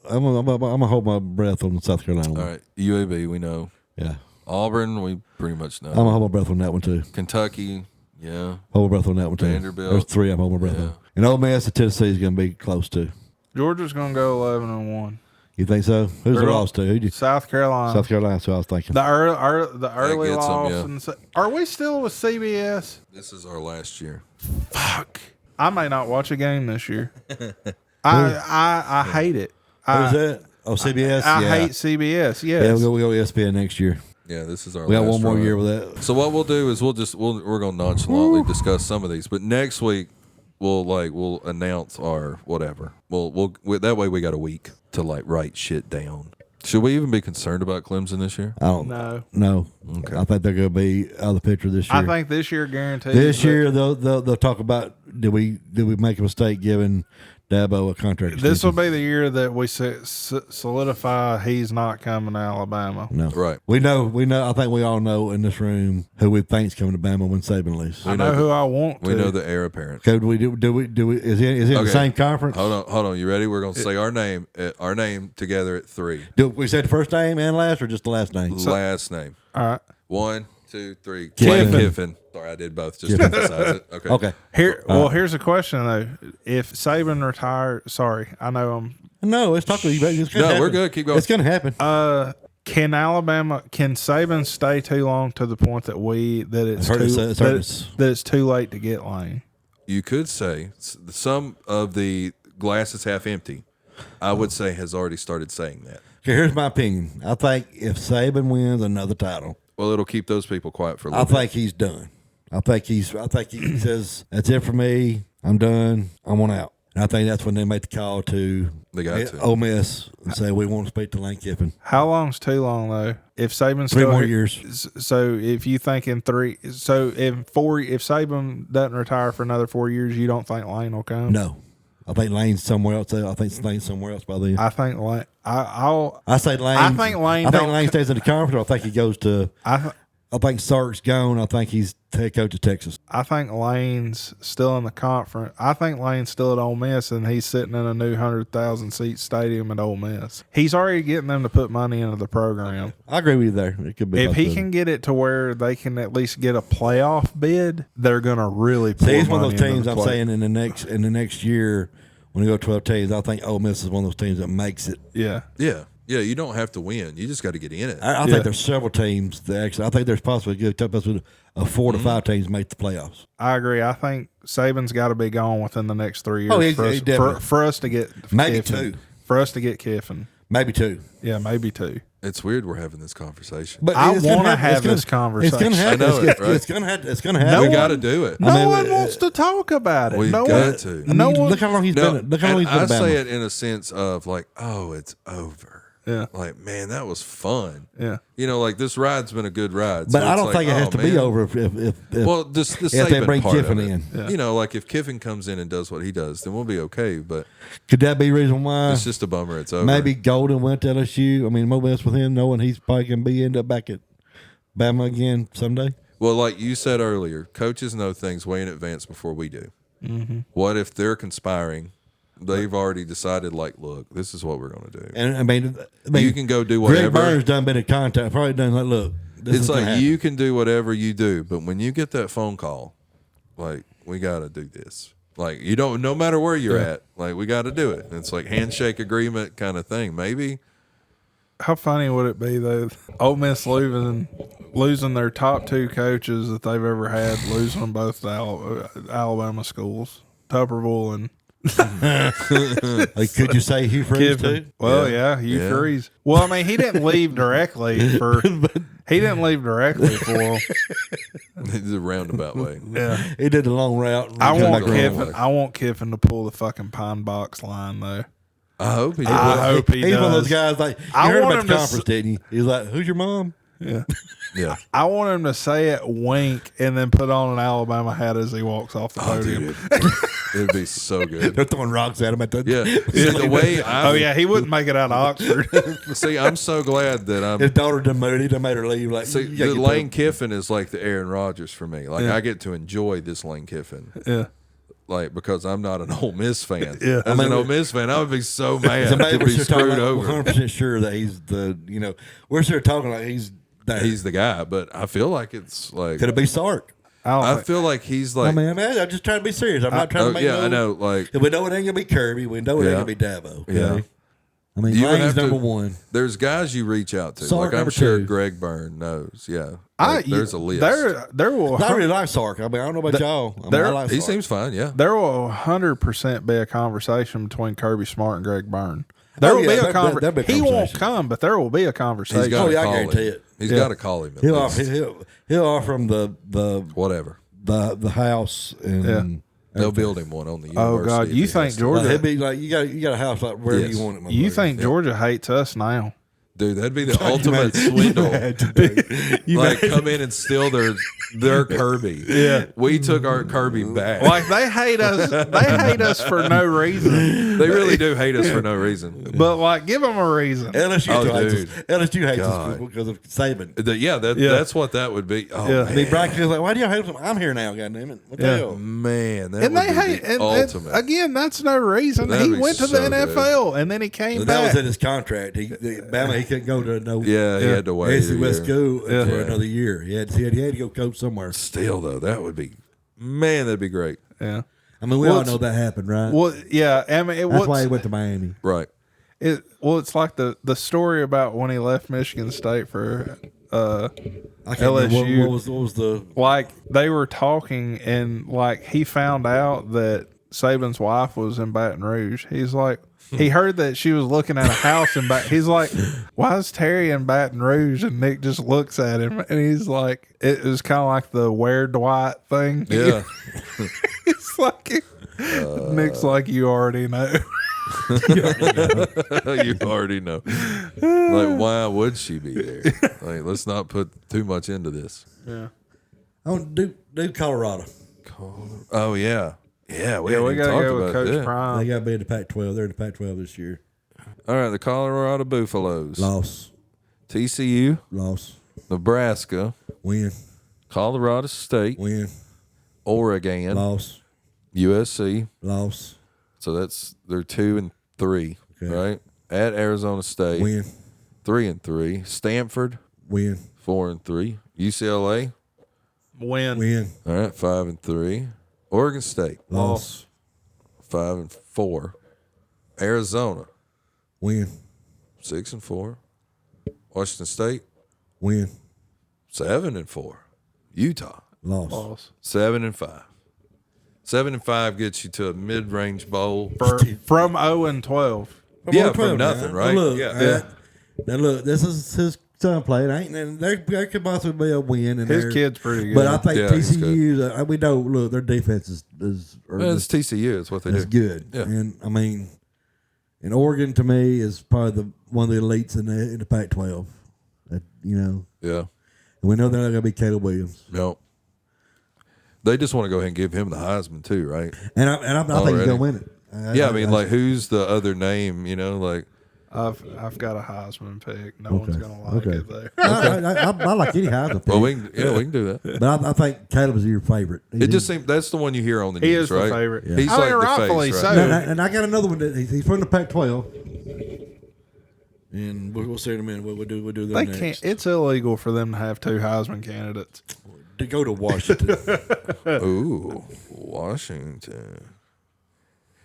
Speaker 2: I'm gonna hold my breath on the South Carolina one.
Speaker 1: All right, UAB, we know.
Speaker 2: Yeah,
Speaker 1: Auburn, we pretty much know.
Speaker 2: I'm gonna hold my breath on that one too.
Speaker 1: Kentucky, yeah.
Speaker 2: Hold my breath on that one too.
Speaker 1: Vanderbilt.
Speaker 2: There's 3 I'm holding my breath
Speaker 1: Yeah.
Speaker 2: on. And Ole Miss and Tennessee is gonna be close too.
Speaker 3: Georgia's going to go 11-1.
Speaker 2: You think so? Who's the
Speaker 3: They're
Speaker 2: loss to? Who
Speaker 3: South Carolina.
Speaker 2: South Carolina. That's what I was thinking.
Speaker 3: The early
Speaker 1: gets 'em,
Speaker 3: loss.
Speaker 1: yeah.
Speaker 3: Are we still with CBS?
Speaker 1: This is our last year.
Speaker 3: Fuck. I may not watch a game this year. I hate it.
Speaker 2: Who's that? Oh, CBS.
Speaker 3: I
Speaker 2: yeah.
Speaker 3: hate CBS.
Speaker 2: Yeah,
Speaker 3: Yes.
Speaker 2: we'll go ESPN next year.
Speaker 1: Yeah, this is our
Speaker 2: We got
Speaker 1: last
Speaker 2: one more
Speaker 1: run.
Speaker 2: year with that.
Speaker 1: So what we'll do is we're going to nonchalantly discuss some of these, but next week we'll announce our whatever. We'll that way we got a week to write shit down. Should we even be concerned about Clemson this year?
Speaker 2: I don't
Speaker 3: No.
Speaker 2: No.
Speaker 1: Okay.
Speaker 2: I think they're going to be out of the picture this year.
Speaker 3: I think this year guarantees.
Speaker 2: this
Speaker 3: that-
Speaker 2: year they'll talk about did we make a mistake giving Dabo a contract?
Speaker 3: This will
Speaker 2: extension?
Speaker 3: be the year that we solidify he's not coming to Alabama.
Speaker 2: No.
Speaker 1: Right.
Speaker 2: We know. I think we all know in this room who we think's coming to Bama when Saban leaves.
Speaker 3: I know who I want to.
Speaker 1: We know the heir apparent.
Speaker 2: Okay, do we? Is he in
Speaker 1: Okay.
Speaker 2: the same conference?
Speaker 1: Hold on. You ready? We're going to say our name together at 3.
Speaker 2: Do we say the first name and last, or just the last name?
Speaker 1: Last name.
Speaker 3: All right.
Speaker 1: 1, 2, 3.
Speaker 2: Kiffin.
Speaker 1: Kiffin. Sorry, I did both just to emphasize it. Okay.
Speaker 2: Okay.
Speaker 3: Here's a question though. If Saban retired, sorry, I know
Speaker 2: No, let's talk to you. It's gonna
Speaker 1: No, we're
Speaker 2: happen.
Speaker 1: good. Keep going.
Speaker 2: It's going to happen.
Speaker 3: can Saban stay too long to the point that it's too late to get Lane?
Speaker 1: You could say some of the glass is half empty. I would say has already started saying that.
Speaker 2: Okay, here's my opinion. I think if Saban wins another title,
Speaker 1: Well, it'll keep those people quiet for a
Speaker 2: I
Speaker 1: little bit.
Speaker 2: think he's done. I think he says that's it for me. I'm done. I want out. And I think that's when they made the call to Ole Miss and say, we want to speak to Lane Kiffin.
Speaker 3: How long's too long, though? If Saban's
Speaker 2: 3 more years.
Speaker 3: So if you think if Saban doesn't retire for another 4 years, you don't think Lane will come?
Speaker 2: No. I think Lane's somewhere else. I think Lane's somewhere else by then.
Speaker 3: I think Lane.
Speaker 2: I say Lane.
Speaker 3: I think Lane.
Speaker 2: I think Lane stays in the conference. Or I think he goes to. I think Sark's gone. I think he's head coach of Texas.
Speaker 3: I think Lane's still in the conference. I think Lane's still at Ole Miss, and he's sitting in a new 100,000-seat stadium at Ole Miss. He's already getting them to put money into the program.
Speaker 2: I agree with you there. It could be
Speaker 3: if he can get it to where they can at least get a playoff bid, they're going to really pour
Speaker 2: he's
Speaker 3: money
Speaker 2: one of those teams.
Speaker 3: into the
Speaker 2: I'm saying in the next year when we go 12 teams, I think Ole Miss is one of those teams that makes it.
Speaker 3: Yeah.
Speaker 1: Yeah, you don't have to win. You just got to get in it.
Speaker 2: I think there's several teams that actually. I think there's possibly a good 4 to 5 teams make the playoffs.
Speaker 3: I agree. I think Saban's got to be gone within the next 3 years for us to get
Speaker 2: maybe
Speaker 3: Kiffin.
Speaker 2: 2.
Speaker 3: For us to get Kiffin.
Speaker 2: Maybe 2.
Speaker 3: Yeah, maybe 2.
Speaker 1: It's weird we're having this conversation.
Speaker 3: But I want to have this conversation.
Speaker 2: It's going to happen.
Speaker 1: I know it, right?
Speaker 2: It's going to happen.
Speaker 1: We got to do it.
Speaker 3: No one wants to talk about it.
Speaker 1: We've got to.
Speaker 2: Look how long he's been. Look how long he's been.
Speaker 1: I say it in a sense of like, oh, it's over.
Speaker 3: Yeah.
Speaker 1: Like, man, that was fun.
Speaker 3: Yeah.
Speaker 1: You know, like this ride's been a good ride.
Speaker 2: But I don't think it has to be over if they bring Kiffin in.
Speaker 1: Yeah. You know, like if Kiffin comes in and does what he does, then we'll be okay. But
Speaker 2: could that be the reason why?
Speaker 1: It's just a bummer it's over.
Speaker 2: Maybe Golden went to LSU. I mean, more mess with him, knowing he's probably going to end up back at Bama again someday.
Speaker 1: Well, like you said earlier, coaches know things way in advance before we do.
Speaker 3: Mm-hmm.
Speaker 1: What if they're conspiring? They've already decided, like, look, this is what we're going to do.
Speaker 2: And I mean,
Speaker 1: you can go do whatever.
Speaker 2: Greg Burns done been in contact. Probably done like, look,
Speaker 1: it's like you can do whatever you do, but when you get that phone call, like, we got to do this. Like, you don't, no matter where you're at, like, we got to do it. And it's like handshake agreement kind of thing. Maybe.
Speaker 3: How funny would it be though? Ole Miss losing their top 2 coaches that they've ever had, losing them both to Alabama schools, Tupperville and.
Speaker 2: Like, could you say Hugh Freeze too?
Speaker 3: Well, yeah, Hugh Freeze. Well, I mean, he didn't leave directly for. He didn't leave directly for him.
Speaker 1: It's a roundabout way.
Speaker 3: Yeah,
Speaker 2: he did the long route.
Speaker 3: I want Kiffin to pull the fucking Pine Box line though.
Speaker 1: I hope he does.
Speaker 3: I hope he does.
Speaker 2: He's one of those guys like you heard about the conference, didn't you? He's like, "Who's your mom?"
Speaker 3: Yeah.
Speaker 1: Yeah.
Speaker 3: I want him to say it, wink, and then put on an Alabama hat as he walks off the podium.
Speaker 1: Dude, it'd be so good.
Speaker 2: They're throwing rocks at him at the
Speaker 1: the way
Speaker 3: he wouldn't make it out of Oxford.
Speaker 1: See, I'm so glad that
Speaker 2: his daughter done made her leave. Like,
Speaker 1: see, the Lane Kiffin is like the Aaron Rodgers for me. Like, I get to enjoy this Lane Kiffin.
Speaker 3: Yeah.
Speaker 1: Like, because I'm not an Ole Miss fan.
Speaker 3: Yeah.
Speaker 1: As an Ole Miss fan, I would be so mad to be screwed over.
Speaker 2: 100% sure that he's we're sure talking like he's
Speaker 1: the guy, but I feel like it's like.
Speaker 2: Could it be Sark?
Speaker 1: I feel like he's like.
Speaker 2: I mean, I'm just trying to be serious. I'm not trying to make.
Speaker 1: I know. Like,
Speaker 2: we know it ain't gonna be Kirby. We know it ain't gonna be Dabo. Okay?
Speaker 1: Yeah.
Speaker 2: I mean, Lane's number 1.
Speaker 1: There's guys you reach out to.
Speaker 2: Sark
Speaker 1: like, I'm
Speaker 2: number
Speaker 1: sure
Speaker 2: 2.
Speaker 1: Greg Byrne knows. Yeah. Like, there's a list.
Speaker 3: There will.
Speaker 2: I really like Sark. I mean, I don't know about y'all. I like
Speaker 1: he
Speaker 2: Sark.
Speaker 1: seems fine. Yeah.
Speaker 3: There will 100% be a conversation between Kirby Smart and Greg Byrne. There will be a conversation. He won't come, but there will be a conversation.
Speaker 1: He's got to
Speaker 2: I
Speaker 1: call
Speaker 2: guarantee
Speaker 1: him.
Speaker 2: it.
Speaker 1: He's got to call him.
Speaker 2: He'll offer him the
Speaker 1: whatever
Speaker 2: the house and
Speaker 1: they'll build him one on the university.
Speaker 3: Oh God, you think Georgia?
Speaker 2: He'd be like you got a house like wherever you want it.
Speaker 3: You think Georgia hates us now?
Speaker 1: Dude, that'd be the ultimate swindle. Like, come in and steal their Kirby.
Speaker 3: Yeah,
Speaker 1: we took our Kirby back.
Speaker 3: Like, they hate us. They hate us for no reason.
Speaker 1: They really do hate us for no reason.
Speaker 3: But like, give them a reason.
Speaker 2: LSU hates us because of Saban.
Speaker 1: That's what that would be. Oh,
Speaker 2: yeah. Man. Brackets like, why do y'all hate him? I'm here now, goddamn it. What the hell?
Speaker 1: Man, that
Speaker 3: and
Speaker 1: would
Speaker 3: they
Speaker 1: be
Speaker 3: hate.
Speaker 1: the ultimate.
Speaker 3: Again, that's no reason. He went to the NFL and then he came back.
Speaker 2: That was in his contract. Bama, he couldn't go to no.
Speaker 1: Yeah, he had to wait.
Speaker 2: He West go for another year. He had to go coach somewhere.
Speaker 1: Still though, that'd be great.
Speaker 3: Yeah,
Speaker 2: I mean, we all know that happened, right?
Speaker 3: Well, yeah. I mean,
Speaker 2: that's why he went to Miami,
Speaker 1: right?
Speaker 3: It's like the story about when he left Michigan State for
Speaker 2: LSU. What was the
Speaker 3: like? They were talking and like he found out that Saban's wife was in Baton Rouge. He's like. He heard that she was looking at a house in Baton. He's like, "Why is Terry in Baton Rouge?" And Nick just looks at him, and he's like, "It was kind of like the Where Dwight thing."
Speaker 1: Yeah,
Speaker 3: It's like Nick's like, you already know.
Speaker 1: You already know. Like, why would she be there? Like, let's not put too much into this.
Speaker 3: Yeah.
Speaker 2: Oh, do Colorado.
Speaker 1: Oh yeah, yeah. We
Speaker 3: We got to go with Coach
Speaker 2: They
Speaker 3: Prime.
Speaker 2: got to be in the Pac-12. They're in the Pac-12 this year.
Speaker 1: All right, the Colorado Buffaloes,
Speaker 2: Loss.
Speaker 1: TCU,
Speaker 2: Loss.
Speaker 1: Nebraska,
Speaker 2: Win.
Speaker 1: Colorado State,
Speaker 2: Win.
Speaker 1: Oregon,
Speaker 2: Loss.
Speaker 1: USC.
Speaker 2: Loss.
Speaker 1: So they're 2 and 3,
Speaker 2: Okay.
Speaker 1: right? At Arizona State,
Speaker 2: Win.
Speaker 1: 3 and 3. Stanford,
Speaker 2: Win.
Speaker 1: 4 and 3. UCLA,
Speaker 3: Win.
Speaker 2: Win.
Speaker 1: all right, 5 and 3. Oregon State,
Speaker 2: Loss.
Speaker 1: 5 and 4. Arizona,
Speaker 2: Win.
Speaker 1: 6 and 4. Washington State,
Speaker 2: Win.
Speaker 1: 7 and 4. Utah,
Speaker 2: Loss.
Speaker 1: 7 and 5. 7 and 5 gets you to a mid-range bowl.
Speaker 3: From 0 and 12.
Speaker 1: Yeah,
Speaker 2: Well,
Speaker 1: from
Speaker 2: 12
Speaker 1: nothing,
Speaker 2: now.
Speaker 1: right?
Speaker 2: Now look,
Speaker 1: Yeah.
Speaker 2: Now look, this is his son playing. And there could possibly be a win in
Speaker 3: His
Speaker 2: there.
Speaker 3: kid's pretty good.
Speaker 2: But I think
Speaker 1: Yeah, he's
Speaker 2: TCU, we know, look, their defense is
Speaker 1: Well, it's TCU. It's what they
Speaker 2: is
Speaker 1: do.
Speaker 2: good.
Speaker 1: Yeah.
Speaker 2: And I mean, and Oregon to me is probably one of the elites in the Pac-12. And
Speaker 1: Yeah.
Speaker 2: we know they're not going to be Caleb Williams.
Speaker 1: No. They just want to go ahead and give him the Heisman too, right?
Speaker 2: And I think he's
Speaker 1: Already.
Speaker 2: going to win it.
Speaker 1: Yeah, I mean, like, who's the other name? Like,
Speaker 3: I've got a Heisman pick. No one's gonna like it there.
Speaker 2: I like any Heisman pick.
Speaker 1: well, we can do that.
Speaker 2: But I think Caleb's your favorite.
Speaker 1: It just seems that's the one you hear on the
Speaker 3: He
Speaker 1: news,
Speaker 3: is the
Speaker 1: right?
Speaker 3: favorite.
Speaker 1: He's
Speaker 3: I
Speaker 1: like
Speaker 3: mean,
Speaker 1: the
Speaker 3: rightfully
Speaker 1: face,
Speaker 3: so.
Speaker 1: right?
Speaker 2: And I got another one that he's from the Pac-12. And we'll see in a minute what we'll do that
Speaker 3: They
Speaker 2: next.
Speaker 3: can't. It's illegal for them to have 2 Heisman candidates.
Speaker 2: To go to Washington.
Speaker 1: Ooh, Washington.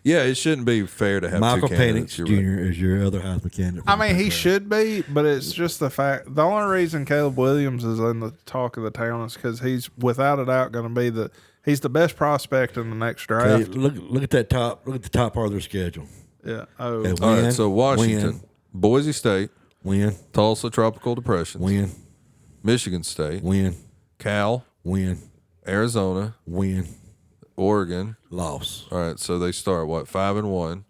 Speaker 1: Yeah, it shouldn't be fair to have
Speaker 2: Michael
Speaker 1: two
Speaker 2: Penix
Speaker 1: candidates.
Speaker 2: Jr.
Speaker 1: You're right.
Speaker 2: is your other Heisman candidate.
Speaker 3: I mean, he should be, but it's just the fact. The only reason Caleb Williams is in the talk of the town is because he's without a doubt going to be he's the best prospect in the next draft.
Speaker 2: Okay, look at that top. Look at the top part of their schedule.
Speaker 3: Yeah. Oh.
Speaker 2: Okay,
Speaker 1: All right,
Speaker 2: win,
Speaker 1: so Washington, Boise State,
Speaker 2: Win.
Speaker 1: Tulsa Tropical Depression,
Speaker 2: Win.
Speaker 1: Michigan State,
Speaker 2: Win.
Speaker 1: Cal,
Speaker 2: Win.
Speaker 1: Arizona,
Speaker 2: Win.
Speaker 1: Oregon.
Speaker 2: Loss.
Speaker 1: All right, so they start 5-1.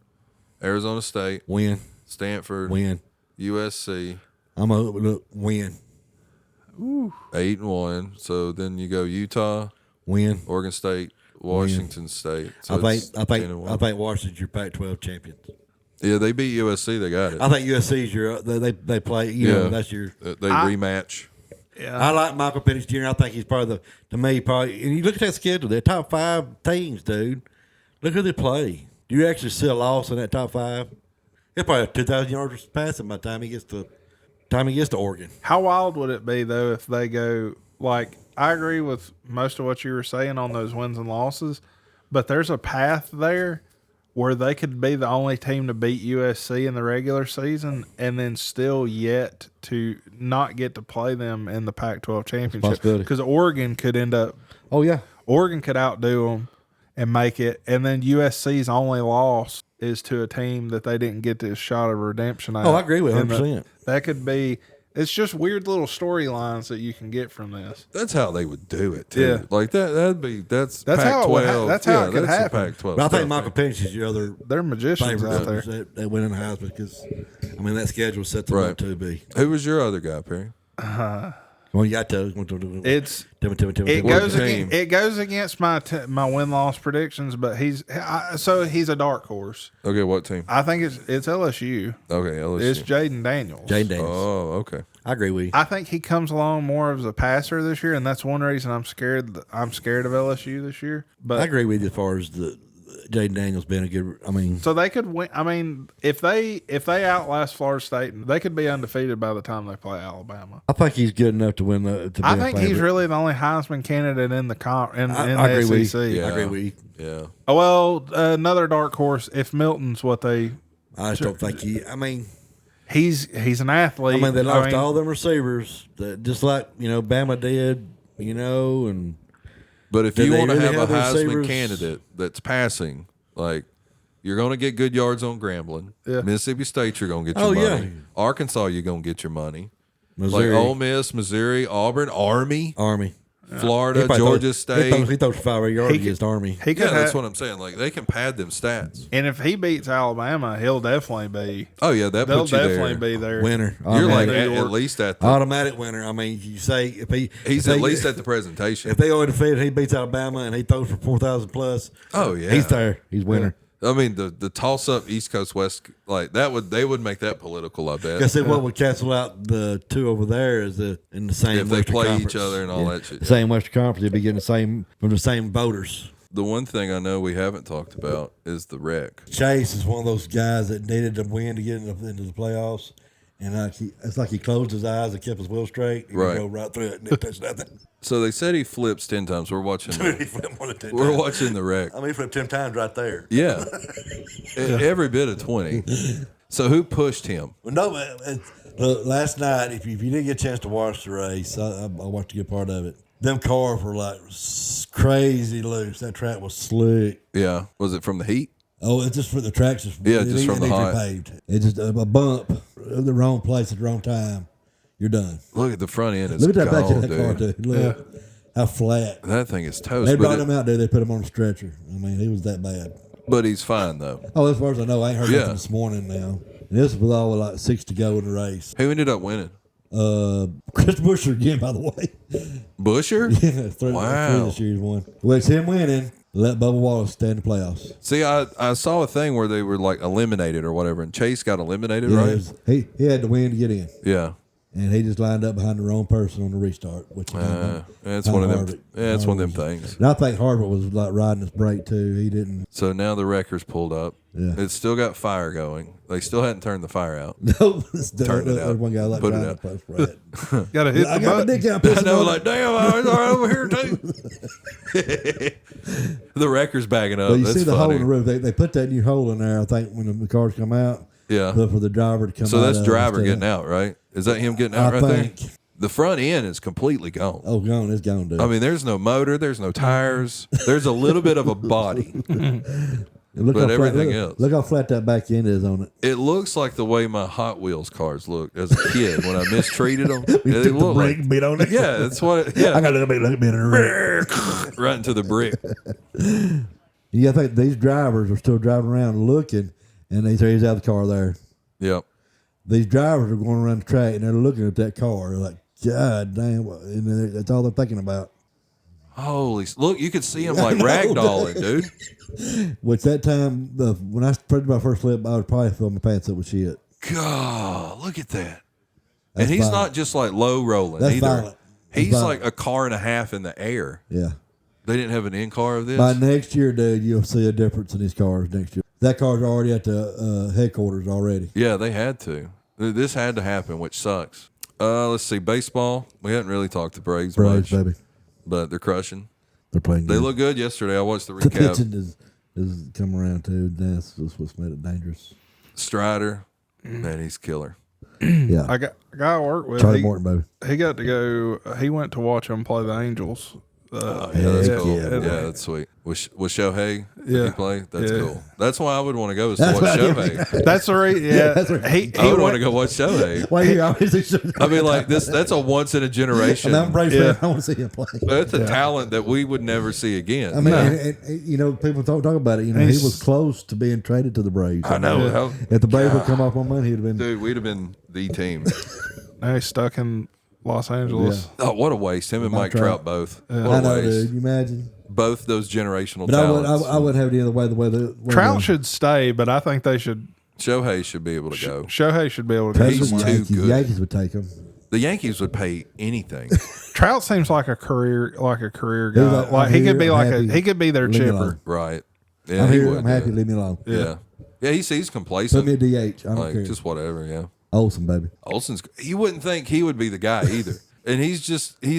Speaker 1: Arizona State,
Speaker 2: Win.
Speaker 1: Stanford,
Speaker 2: Win.
Speaker 1: USC,
Speaker 2: I'm a look. Win.
Speaker 1: 8-1. So then you go Utah,
Speaker 2: Win.
Speaker 1: Oregon State, Washington State. So
Speaker 2: I
Speaker 1: it's
Speaker 2: think
Speaker 1: 10-1.
Speaker 2: Washington's your Pac-12 champions.
Speaker 1: Yeah, they beat USC. They got it.
Speaker 2: I think USC's your they play. You know, that's your.
Speaker 1: They rematch.
Speaker 3: Yeah.
Speaker 2: I like Michael Penix Jr. I think he's probably to me probably. And you look at that schedule, they're top 5 teams, dude. Look who they play. Do you actually see a loss in that top 5? He'll probably have 2,000 yards passing by the time he gets to Oregon.
Speaker 3: How wild would it be though if they go like? I agree with most of what you were saying on those wins and losses, but there's a path there where they could be the only team to beat USC in the regular season and then still yet to not get to play them in the Pac-12 championship.
Speaker 2: Possibility.
Speaker 3: Because Oregon could end up –
Speaker 2: Oh, yeah.
Speaker 3: Oregon could outdo them and make it. And then USC's only loss is to a team that they didn't get this shot of redemption at.
Speaker 2: Oh, I agree with you
Speaker 3: And
Speaker 2: 100%.
Speaker 3: that could be – it's just weird little storylines that you can get from this.
Speaker 1: That's how they would do it too.
Speaker 3: Yeah.
Speaker 1: Like that's
Speaker 3: That's how it would
Speaker 1: Pac-12.
Speaker 3: that's how it could
Speaker 1: that's the
Speaker 3: happen.
Speaker 1: Pac-12.
Speaker 2: But I think
Speaker 1: stuff.
Speaker 2: Michael Penix is your other
Speaker 3: They're magicians
Speaker 2: favorite
Speaker 3: out there.
Speaker 2: that win in the Heisman because, I mean, that schedule sets them
Speaker 1: Right.
Speaker 2: up to be.
Speaker 1: Who was your other guy, Perry?
Speaker 2: Well, you got to.
Speaker 3: It's
Speaker 2: Tell me.
Speaker 3: it goes against my win loss predictions, but he's a dark horse.
Speaker 1: Okay, what team?
Speaker 3: I think it's LSU.
Speaker 1: Okay, LSU.
Speaker 3: It's Jaden Daniels.
Speaker 2: Jane Daniels.
Speaker 1: Oh, okay.
Speaker 2: I agree with you.
Speaker 3: I think he comes along more as a passer this year, and that's one reason I'm scared. I'm scared of LSU this year. But
Speaker 2: I agree with you as far as the Jaden Daniels being a good. I mean,
Speaker 3: so they could win. I mean, if they outlast Florida State, they could be undefeated by the time they play Alabama.
Speaker 2: I think he's good enough to win. To be
Speaker 3: I
Speaker 2: a
Speaker 3: think he's
Speaker 2: favorite.
Speaker 3: really the only Heisman candidate in the
Speaker 2: I agree with
Speaker 3: SEC.
Speaker 2: you. I agree with you.
Speaker 1: Yeah.
Speaker 3: Oh, well, another dark horse. If Milton's what I
Speaker 2: just don't think he. I mean,
Speaker 3: he's an athlete.
Speaker 2: I mean, they lost all them receivers, just like Bama did. And
Speaker 1: But if
Speaker 2: Did
Speaker 1: you
Speaker 2: they
Speaker 1: want to
Speaker 2: really
Speaker 1: have a
Speaker 2: have the
Speaker 1: Heisman
Speaker 2: receivers?
Speaker 1: candidate that's passing, like you're going to get good yards on Grambling.
Speaker 3: Yeah.
Speaker 1: Mississippi State, you're going to get your
Speaker 2: Oh, yeah.
Speaker 1: money. Arkansas, you're going to get your money.
Speaker 2: Missouri,
Speaker 1: Like Ole Miss, Missouri, Auburn, Army.
Speaker 2: Army.
Speaker 1: Florida, Georgia State.
Speaker 2: He throws 5 yards against Army.
Speaker 3: He could
Speaker 1: That's what I'm saying. Like they can pad them stats.
Speaker 3: and if he beats Alabama, he'll definitely be.
Speaker 1: Oh yeah, that
Speaker 3: They'll
Speaker 1: puts you
Speaker 3: definitely
Speaker 1: there.
Speaker 3: be there.
Speaker 2: Winner.
Speaker 1: You're like
Speaker 2: Automatic.
Speaker 1: at least at the.
Speaker 2: Automatic winner. I mean, you say if
Speaker 1: He's
Speaker 2: if
Speaker 1: at
Speaker 2: they-
Speaker 1: least at the presentation.
Speaker 2: If they go undefeated, he beats Alabama and he throws for 4,000 plus.
Speaker 1: Oh yeah,
Speaker 2: He's there. He's winner.
Speaker 1: I mean the toss up East Coast West like that they would make that political. I bet.
Speaker 2: I said what would cancel out the two over there is in the same
Speaker 1: If they
Speaker 2: Western
Speaker 1: play
Speaker 2: Conference.
Speaker 1: each other and all that shit.
Speaker 2: The same Western Conference, they'd be getting the same from the same voters.
Speaker 1: The one thing I know we haven't talked about is the wreck.
Speaker 2: Chase is one of those guys that needed to win to get into the playoffs, and it's like he closed his eyes and kept his wheel straight. And
Speaker 1: Right.
Speaker 2: he drove right through it and didn't touch nothing.
Speaker 1: So they said he flips 10 times. We're watching.
Speaker 2: He flipped more than 10
Speaker 1: We're
Speaker 2: times.
Speaker 1: watching the wreck.
Speaker 2: I mean, he flipped 10 times right there.
Speaker 1: Yeah, every bit of 20. So who pushed him?
Speaker 2: Well, no, man. Look, last night, if you didn't get a chance to watch the race, I watched a good part of it. Them cars were like crazy loose. That track was slick.
Speaker 1: Yeah, was it from the heat?
Speaker 2: Oh, it's just for the tracks.
Speaker 1: Just from the hot.
Speaker 2: Paved. It's just a bump in the wrong place at the wrong time. You're done.
Speaker 1: Look at the front end. It's
Speaker 2: Look at that back
Speaker 1: gone,
Speaker 2: of that car,
Speaker 1: dude.
Speaker 2: dude. Look how flat.
Speaker 1: That thing is toast.
Speaker 2: They
Speaker 1: But,
Speaker 2: brought him out there. They put him on a stretcher. I mean, he was that bad.
Speaker 1: but he's fine though.
Speaker 2: Oh, as far as I know, I ain't heard
Speaker 1: Yeah.
Speaker 2: nothing this morning now. And this was all with like 6 to go in the race.
Speaker 1: Who ended up winning?
Speaker 2: Chris Busher again, by the way.
Speaker 1: Busher?
Speaker 2: Yeah, three
Speaker 1: Wow.
Speaker 2: this year's one. Well, it's him winning. Let Bubba Wallace stay in the playoffs.
Speaker 1: See, I saw a thing where they were like eliminated or whatever, and Chase got eliminated,
Speaker 2: Yeah,
Speaker 1: right?
Speaker 2: he had to win to get in,
Speaker 1: Yeah.
Speaker 2: and he just lined up behind the wrong person on the restart. Which
Speaker 1: It's one of them. Yeah, it's one of them things.
Speaker 2: And I think Harvard was like riding his brake too. He didn't.
Speaker 1: So now the wrecker's pulled up.
Speaker 2: Yeah.
Speaker 1: It's still got fire going. They still hadn't turned the fire out.
Speaker 2: No,
Speaker 1: Turned it out.
Speaker 2: One guy like
Speaker 1: Put it
Speaker 2: riding
Speaker 1: out.
Speaker 2: the post right.
Speaker 3: Got to hit
Speaker 2: I
Speaker 3: the
Speaker 2: got my
Speaker 3: button.
Speaker 2: dick out.
Speaker 1: I
Speaker 2: pissing
Speaker 1: know,
Speaker 2: on
Speaker 1: like,
Speaker 2: it.
Speaker 1: damn, I was over here too. The wrecker's backing up.
Speaker 2: But you
Speaker 1: That's
Speaker 2: see the
Speaker 1: funny.
Speaker 2: hole in the roof. They put that new hole in there. I think when the cars come out.
Speaker 1: Yeah.
Speaker 2: For the driver to come out.
Speaker 1: So that's
Speaker 2: of
Speaker 1: driver
Speaker 2: instead
Speaker 1: getting
Speaker 2: of-
Speaker 1: out, right? Is that him getting out
Speaker 2: I
Speaker 1: right
Speaker 2: think.
Speaker 1: there? The front end is completely gone.
Speaker 2: Oh, gone. It's gone, dude.
Speaker 1: I mean, there's no motor, there's no tires, there's a little bit of a body.
Speaker 2: Look
Speaker 1: but
Speaker 2: how
Speaker 1: everything
Speaker 2: flat,
Speaker 1: else.
Speaker 2: Look how flat that back end is on it.
Speaker 1: It looks like the way my Hot Wheels cars looked as a kid when I mistreated them. They
Speaker 2: Took the
Speaker 1: look
Speaker 2: brake
Speaker 1: like,
Speaker 2: and beat on it.
Speaker 1: yeah, that's what. Yeah,
Speaker 2: I got to look at me in the rear.
Speaker 1: right into the brick.
Speaker 2: Yeah, I think these drivers are still driving around looking, and he's out of the car there.
Speaker 1: Yep.
Speaker 2: These drivers are going around the track, and they're looking at that car. They're like, God damn. And that's all they're thinking about.
Speaker 1: Holy, look, you could see him like ragdolling, dude.
Speaker 2: Which that time, when I did my first flip, I would probably fill my pants up with shit.
Speaker 1: God, look at that.
Speaker 2: That's
Speaker 1: And he's
Speaker 2: violent.
Speaker 1: not just like low rolling
Speaker 2: That's
Speaker 1: either.
Speaker 2: violent. That's
Speaker 1: He's
Speaker 2: violent.
Speaker 1: like a car and a half in the air.
Speaker 2: Yeah.
Speaker 1: They didn't have an in car of this.
Speaker 2: By next year, dude, you'll see a difference in these cars next year. That car's already at the headquarters already.
Speaker 1: Yeah, they had to. This had to happen, which sucks. Let's see, baseball. We hadn't really talked to Braves
Speaker 2: Braves,
Speaker 1: much,
Speaker 2: baby.
Speaker 1: but they're crushing.
Speaker 2: They're playing good.
Speaker 1: They look good yesterday. I watched the
Speaker 2: The
Speaker 1: recap.
Speaker 2: pitching is come around too. That's what's made it dangerous.
Speaker 1: Strider, man, he's killer.
Speaker 2: Yeah.
Speaker 3: I got a guy I work with.
Speaker 2: Charlie
Speaker 3: he,
Speaker 2: Morton, baby.
Speaker 3: he got to go. He went to watch them play the Angels.
Speaker 1: Yeah, that's cool.
Speaker 2: yeah,
Speaker 1: Yeah,
Speaker 2: boy.
Speaker 1: that's sweet. Was Shohei? Did
Speaker 3: Yeah.
Speaker 1: he play? That's
Speaker 3: Yeah.
Speaker 1: cool. That's why I would want to go is to
Speaker 2: That's
Speaker 1: watch
Speaker 2: why-
Speaker 1: Shohei.
Speaker 3: That's the reason. Yeah,
Speaker 2: that's right.
Speaker 3: he
Speaker 1: I would want
Speaker 3: went,
Speaker 1: to go watch Shohei.
Speaker 2: Why you obviously should.
Speaker 1: I mean, like this. That's a once in a generation.
Speaker 2: And I'm a Braves
Speaker 3: Yeah.
Speaker 2: fan. I want to see him play.
Speaker 1: That's a talent that we would never see again.
Speaker 2: I mean,
Speaker 3: No.
Speaker 2: and, you know, people talk about it. You know,
Speaker 3: He's-
Speaker 2: he was close to being traded to the Braves.
Speaker 1: I know.
Speaker 3: Yeah.
Speaker 1: How,
Speaker 2: If the Braves would come off on money, he'd have been.
Speaker 1: dude, we'd have been the team.
Speaker 3: now he's stuck in Los Angeles.
Speaker 1: Oh, what a waste! Him and Mike Trout both. What
Speaker 2: I
Speaker 1: a
Speaker 2: know,
Speaker 1: waste.
Speaker 2: dude. You imagine.
Speaker 1: Both those generational
Speaker 2: But I
Speaker 1: talents.
Speaker 2: wouldn't have it either way. The way
Speaker 3: Trout should stay, but I think they should.
Speaker 1: Shohei should be able to go.
Speaker 3: Shohei should be able to go
Speaker 1: He's
Speaker 3: somewhere.
Speaker 1: too
Speaker 2: Yankees,
Speaker 1: good.
Speaker 2: Yankees would take him.
Speaker 1: The Yankees would pay anything.
Speaker 3: Trout seems like a career guy.
Speaker 2: like,
Speaker 3: Like
Speaker 2: I'm
Speaker 3: he could
Speaker 2: here,
Speaker 3: be
Speaker 2: I'm
Speaker 3: like
Speaker 2: happy.
Speaker 3: he could be their
Speaker 2: Leave me
Speaker 3: chipper.
Speaker 2: alone.
Speaker 1: Right. Yeah,
Speaker 2: I'm
Speaker 1: he
Speaker 2: here.
Speaker 1: would.
Speaker 2: I'm happy.
Speaker 1: Yeah.
Speaker 2: Leave me alone.
Speaker 1: Yeah. Yeah, he's complacent.
Speaker 2: Put me a DH. I don't
Speaker 1: Like
Speaker 2: care.
Speaker 1: just whatever, yeah.
Speaker 2: Olsen, baby.
Speaker 1: Olsen's you wouldn't think he would be the guy either. And he's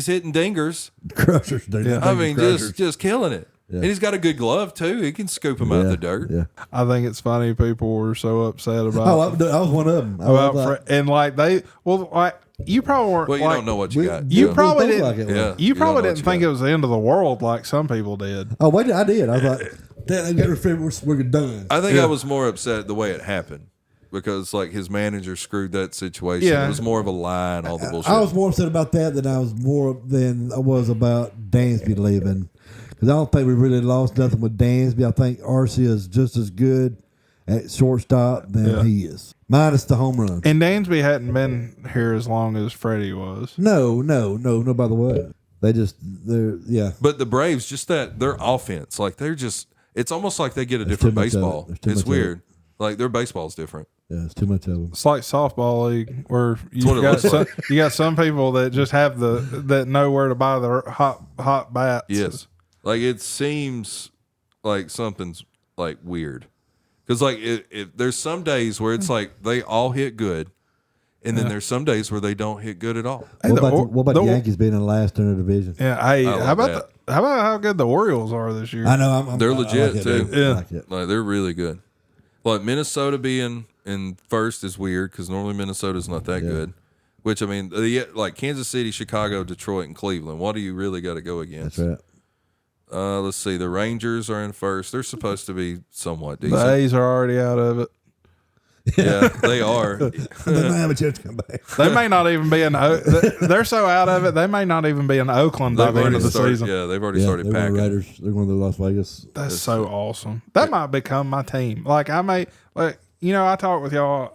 Speaker 1: hitting dingers.
Speaker 2: Crushers, dude.
Speaker 1: I mean,
Speaker 2: Crushers.
Speaker 1: just killing it.
Speaker 2: Yeah.
Speaker 1: And he's got a good glove too. He can scoop him out of the dirt.
Speaker 2: Yeah.
Speaker 3: I think it's funny people were so upset about
Speaker 2: Oh, I was one of them. I was like,
Speaker 3: and like they like you probably weren't.
Speaker 1: Well, you
Speaker 3: like,
Speaker 1: don't know what you got.
Speaker 3: You
Speaker 1: Yeah.
Speaker 3: probably
Speaker 2: we both
Speaker 3: didn't.
Speaker 2: like it was.
Speaker 1: Yeah.
Speaker 3: You probably
Speaker 1: don't know
Speaker 3: didn't
Speaker 1: what
Speaker 3: think
Speaker 1: you
Speaker 3: it was the end of the world like some people did.
Speaker 2: Oh, wait, I did. I was like, damn, they got rid of we're done.
Speaker 1: I think I was more upset the way it happened. because like his manager screwed that situation.
Speaker 3: Yeah.
Speaker 1: It was more of a lie and all the bullshit.
Speaker 4: I was more upset about that than I was about Dansby leaving. Because I don't think we really lost nothing with Dansby. I think RC is just as good at shortstop than he is. Minus the home runs.
Speaker 3: And Dansby hadn't been here as long as Freddie was.
Speaker 4: No, by the way. They're
Speaker 1: But the Braves, just that their offense, like it's almost like they get a different
Speaker 4: too much of it.
Speaker 1: baseball.
Speaker 4: There's too
Speaker 1: It's
Speaker 4: much of
Speaker 1: weird. Like their baseball's different.
Speaker 4: Yeah, it's too much of them.
Speaker 3: It's like softball league where
Speaker 1: what it looks
Speaker 3: you got some people that just have that know where to buy the hot bats.
Speaker 1: Yes. Like it seems like something's like weird. Because like there's some days where it's like they all hit good, and then there's some days where they don't hit good at all.
Speaker 3: Hey,
Speaker 4: What about the Yankees being in last in the division?
Speaker 3: Yeah, hey,
Speaker 1: love
Speaker 3: how about how good the Orioles are this year?
Speaker 4: I know.
Speaker 1: They're
Speaker 4: I
Speaker 1: legit,
Speaker 4: like it,
Speaker 1: too.
Speaker 4: dude.
Speaker 3: Yeah.
Speaker 4: I like it.
Speaker 1: Like they're really good. Like Minnesota being in first is weird because normally Minnesota's not that good. Which I mean, like Kansas City, Chicago, Detroit, and Cleveland. What do you really got to go against?
Speaker 4: That's right.
Speaker 1: Let's see. The Rangers are in first. They're supposed to be somewhat
Speaker 3: The
Speaker 1: decent.
Speaker 3: A's are already out of it.
Speaker 1: Yeah, they are.
Speaker 4: They might have a chance to come back.
Speaker 3: They may not even be in. They're so out of it. They may not even be in Oakland by the end of the season.
Speaker 1: Yeah, they've already started
Speaker 4: they're
Speaker 1: packing.
Speaker 4: Going to Raiders. They're going to Las Vegas.
Speaker 3: That's so awesome. That might become my team. Like I may, I talk with y'all.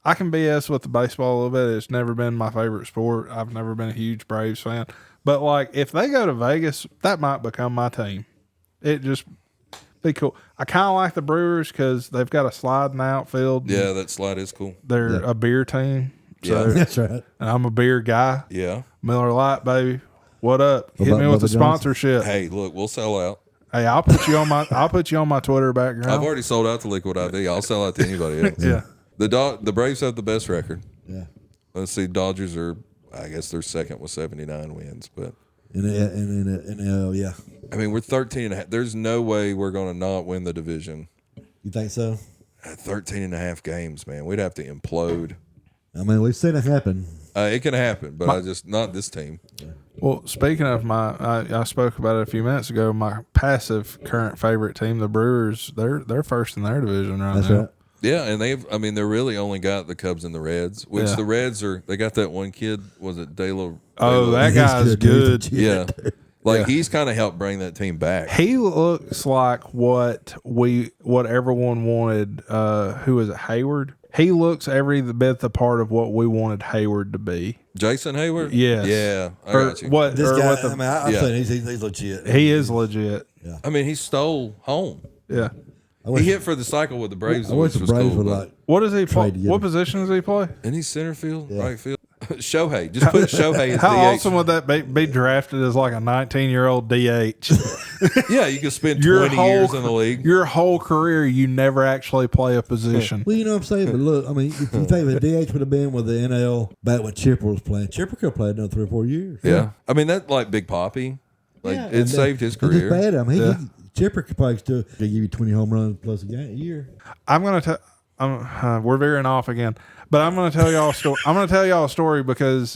Speaker 3: I can BS with the baseball a little bit. It's never been my favorite sport. I've never been a huge Braves fan. But like, if they go to Vegas, that might become my team. It just be cool. I kind of like the Brewers because they've got a slide in the outfield.
Speaker 1: Yeah, that slide is cool.
Speaker 3: They're a beer team.
Speaker 1: Yeah.
Speaker 3: So,
Speaker 4: That's right.
Speaker 3: and I'm a beer guy.
Speaker 1: Yeah.
Speaker 3: Miller Lite, baby. What up? Hit
Speaker 4: about
Speaker 3: me with
Speaker 4: Bubba
Speaker 3: the sponsorship.
Speaker 1: Hey, look, we'll sell out.
Speaker 3: Hey, I'll put you on my Twitter background.
Speaker 1: I've already sold out to Liquid IV. I'll sell out to anybody else.
Speaker 3: Yeah.
Speaker 1: The Braves have the best record.
Speaker 4: Yeah.
Speaker 1: Let's see. Dodgers are, I guess, they're second with 79 wins, but.
Speaker 4: Yeah.
Speaker 1: I mean, we're 13 and a half. There's no way we're going to not win the division.
Speaker 4: You think so?
Speaker 1: At 13 and a half games, man. We'd have to implode.
Speaker 4: I mean, we've seen it happen.
Speaker 1: It can happen, but not this team.
Speaker 3: Well, speaking of I spoke about it a few minutes ago. My passive current favorite team, the Brewers, they're first in their division right
Speaker 4: That's
Speaker 3: now.
Speaker 4: right.
Speaker 1: Yeah, and they're really only got the Cubs and the Reds, which the Reds they got that one kid, was it
Speaker 3: Oh, that
Speaker 4: He's
Speaker 3: guy's
Speaker 4: good, dude.
Speaker 3: good.
Speaker 1: Yeah. He's kind of helped bring that team back.
Speaker 3: He looks like what everyone wanted. Who was it? Hayward. He looks every bit the part of what we wanted Hayward to be.
Speaker 1: Jason Hayward?
Speaker 3: Yes.
Speaker 1: Yeah, I got you.
Speaker 4: This guy,
Speaker 3: what the,
Speaker 4: I mean, I'm saying he's legit.
Speaker 3: he is legit.
Speaker 1: I mean, he stole home.
Speaker 3: Yeah.
Speaker 1: He hit for the cycle with the Braves,
Speaker 4: I wish
Speaker 1: which
Speaker 4: the
Speaker 1: was
Speaker 4: Braves
Speaker 1: cool.
Speaker 4: would
Speaker 1: but-
Speaker 4: like.
Speaker 3: What does he play?
Speaker 4: Trade together.
Speaker 3: What position does he play?
Speaker 1: And he's center field, right field. Shohei. Just put Shohei as
Speaker 3: How
Speaker 1: DH.
Speaker 3: awesome would that be drafted as like a 19-year-old DH?
Speaker 1: Yeah, you could spend 20 years in the league.
Speaker 3: Your whole career, you never actually play a position.
Speaker 4: Well, you know what I'm saying? But look, I mean, if you think the DH would have been with the NL back when Chipper was playing, Chipper could have played another 3 or 4 years.
Speaker 1: Yeah. I mean, that like Big Poppy, it saved his
Speaker 4: It's just
Speaker 1: career.
Speaker 4: bad. I mean, Chipper could probably still give you 20 home runs plus a year.
Speaker 3: I'm gonna tell. We're veering off again, but I'm gonna tell y'all a story. I'm gonna tell y'all a story because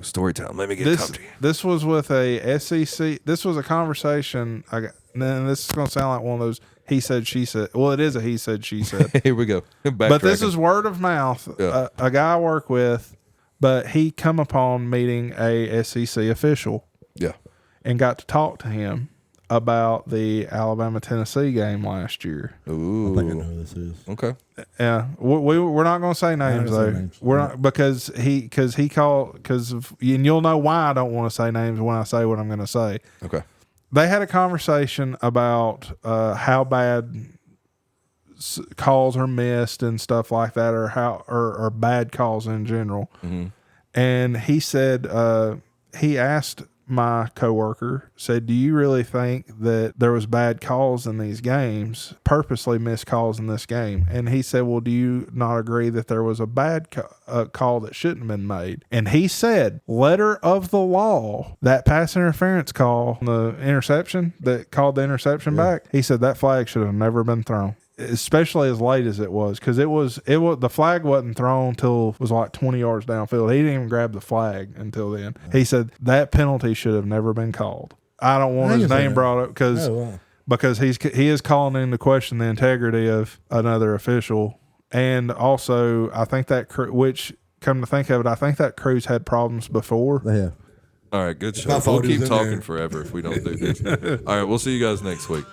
Speaker 1: Story time. Let me get
Speaker 3: this
Speaker 1: comfy.
Speaker 3: this was with a SEC. This was a conversation. And this is gonna sound like one of those he said she said. Well, it is a he said she said.
Speaker 1: Here we go.
Speaker 3: But this is word of mouth.
Speaker 1: Yeah.
Speaker 3: A guy I work with, but he come upon meeting a SEC official
Speaker 1: Yeah.
Speaker 3: and got to talk to him about the Alabama-Tennessee game last year.
Speaker 1: Ooh.
Speaker 4: I think I know who this is.
Speaker 1: Okay.
Speaker 3: Yeah, we're not going to say names
Speaker 4: gonna say
Speaker 3: though.
Speaker 4: names.
Speaker 3: We're not because he called and you'll know why I don't want to say names when I say what I'm going to say.
Speaker 1: Okay.
Speaker 3: They had a conversation about how bad calls are missed and stuff like that, or bad calls in general.
Speaker 1: Mm-hmm.
Speaker 3: And he said he asked my coworker, said, "Do you really think that there was bad calls in these games, purposely missed calls in this game?" And he said, "Well, do you not agree that there was a bad call that shouldn't have been made?" And he said, letter of the law, that pass interference call, the interception that called the interception back, he said that flag should have never been thrown. Especially as late as it was, because it was the flag wasn't thrown till it was like 20 yards downfield. He didn't even grab the flag until then. He said that penalty should have never been called. I don't want his name brought up because he is calling into question the integrity of another official And also, I think that crew, which come to think of it, I think that crew's had problems before.
Speaker 4: Yeah.
Speaker 1: All right, good show.
Speaker 2: my
Speaker 1: We'll
Speaker 2: fault he
Speaker 1: keep
Speaker 2: was in
Speaker 1: talking
Speaker 2: there.
Speaker 1: forever if we don't do this. All right, we'll see you guys next week.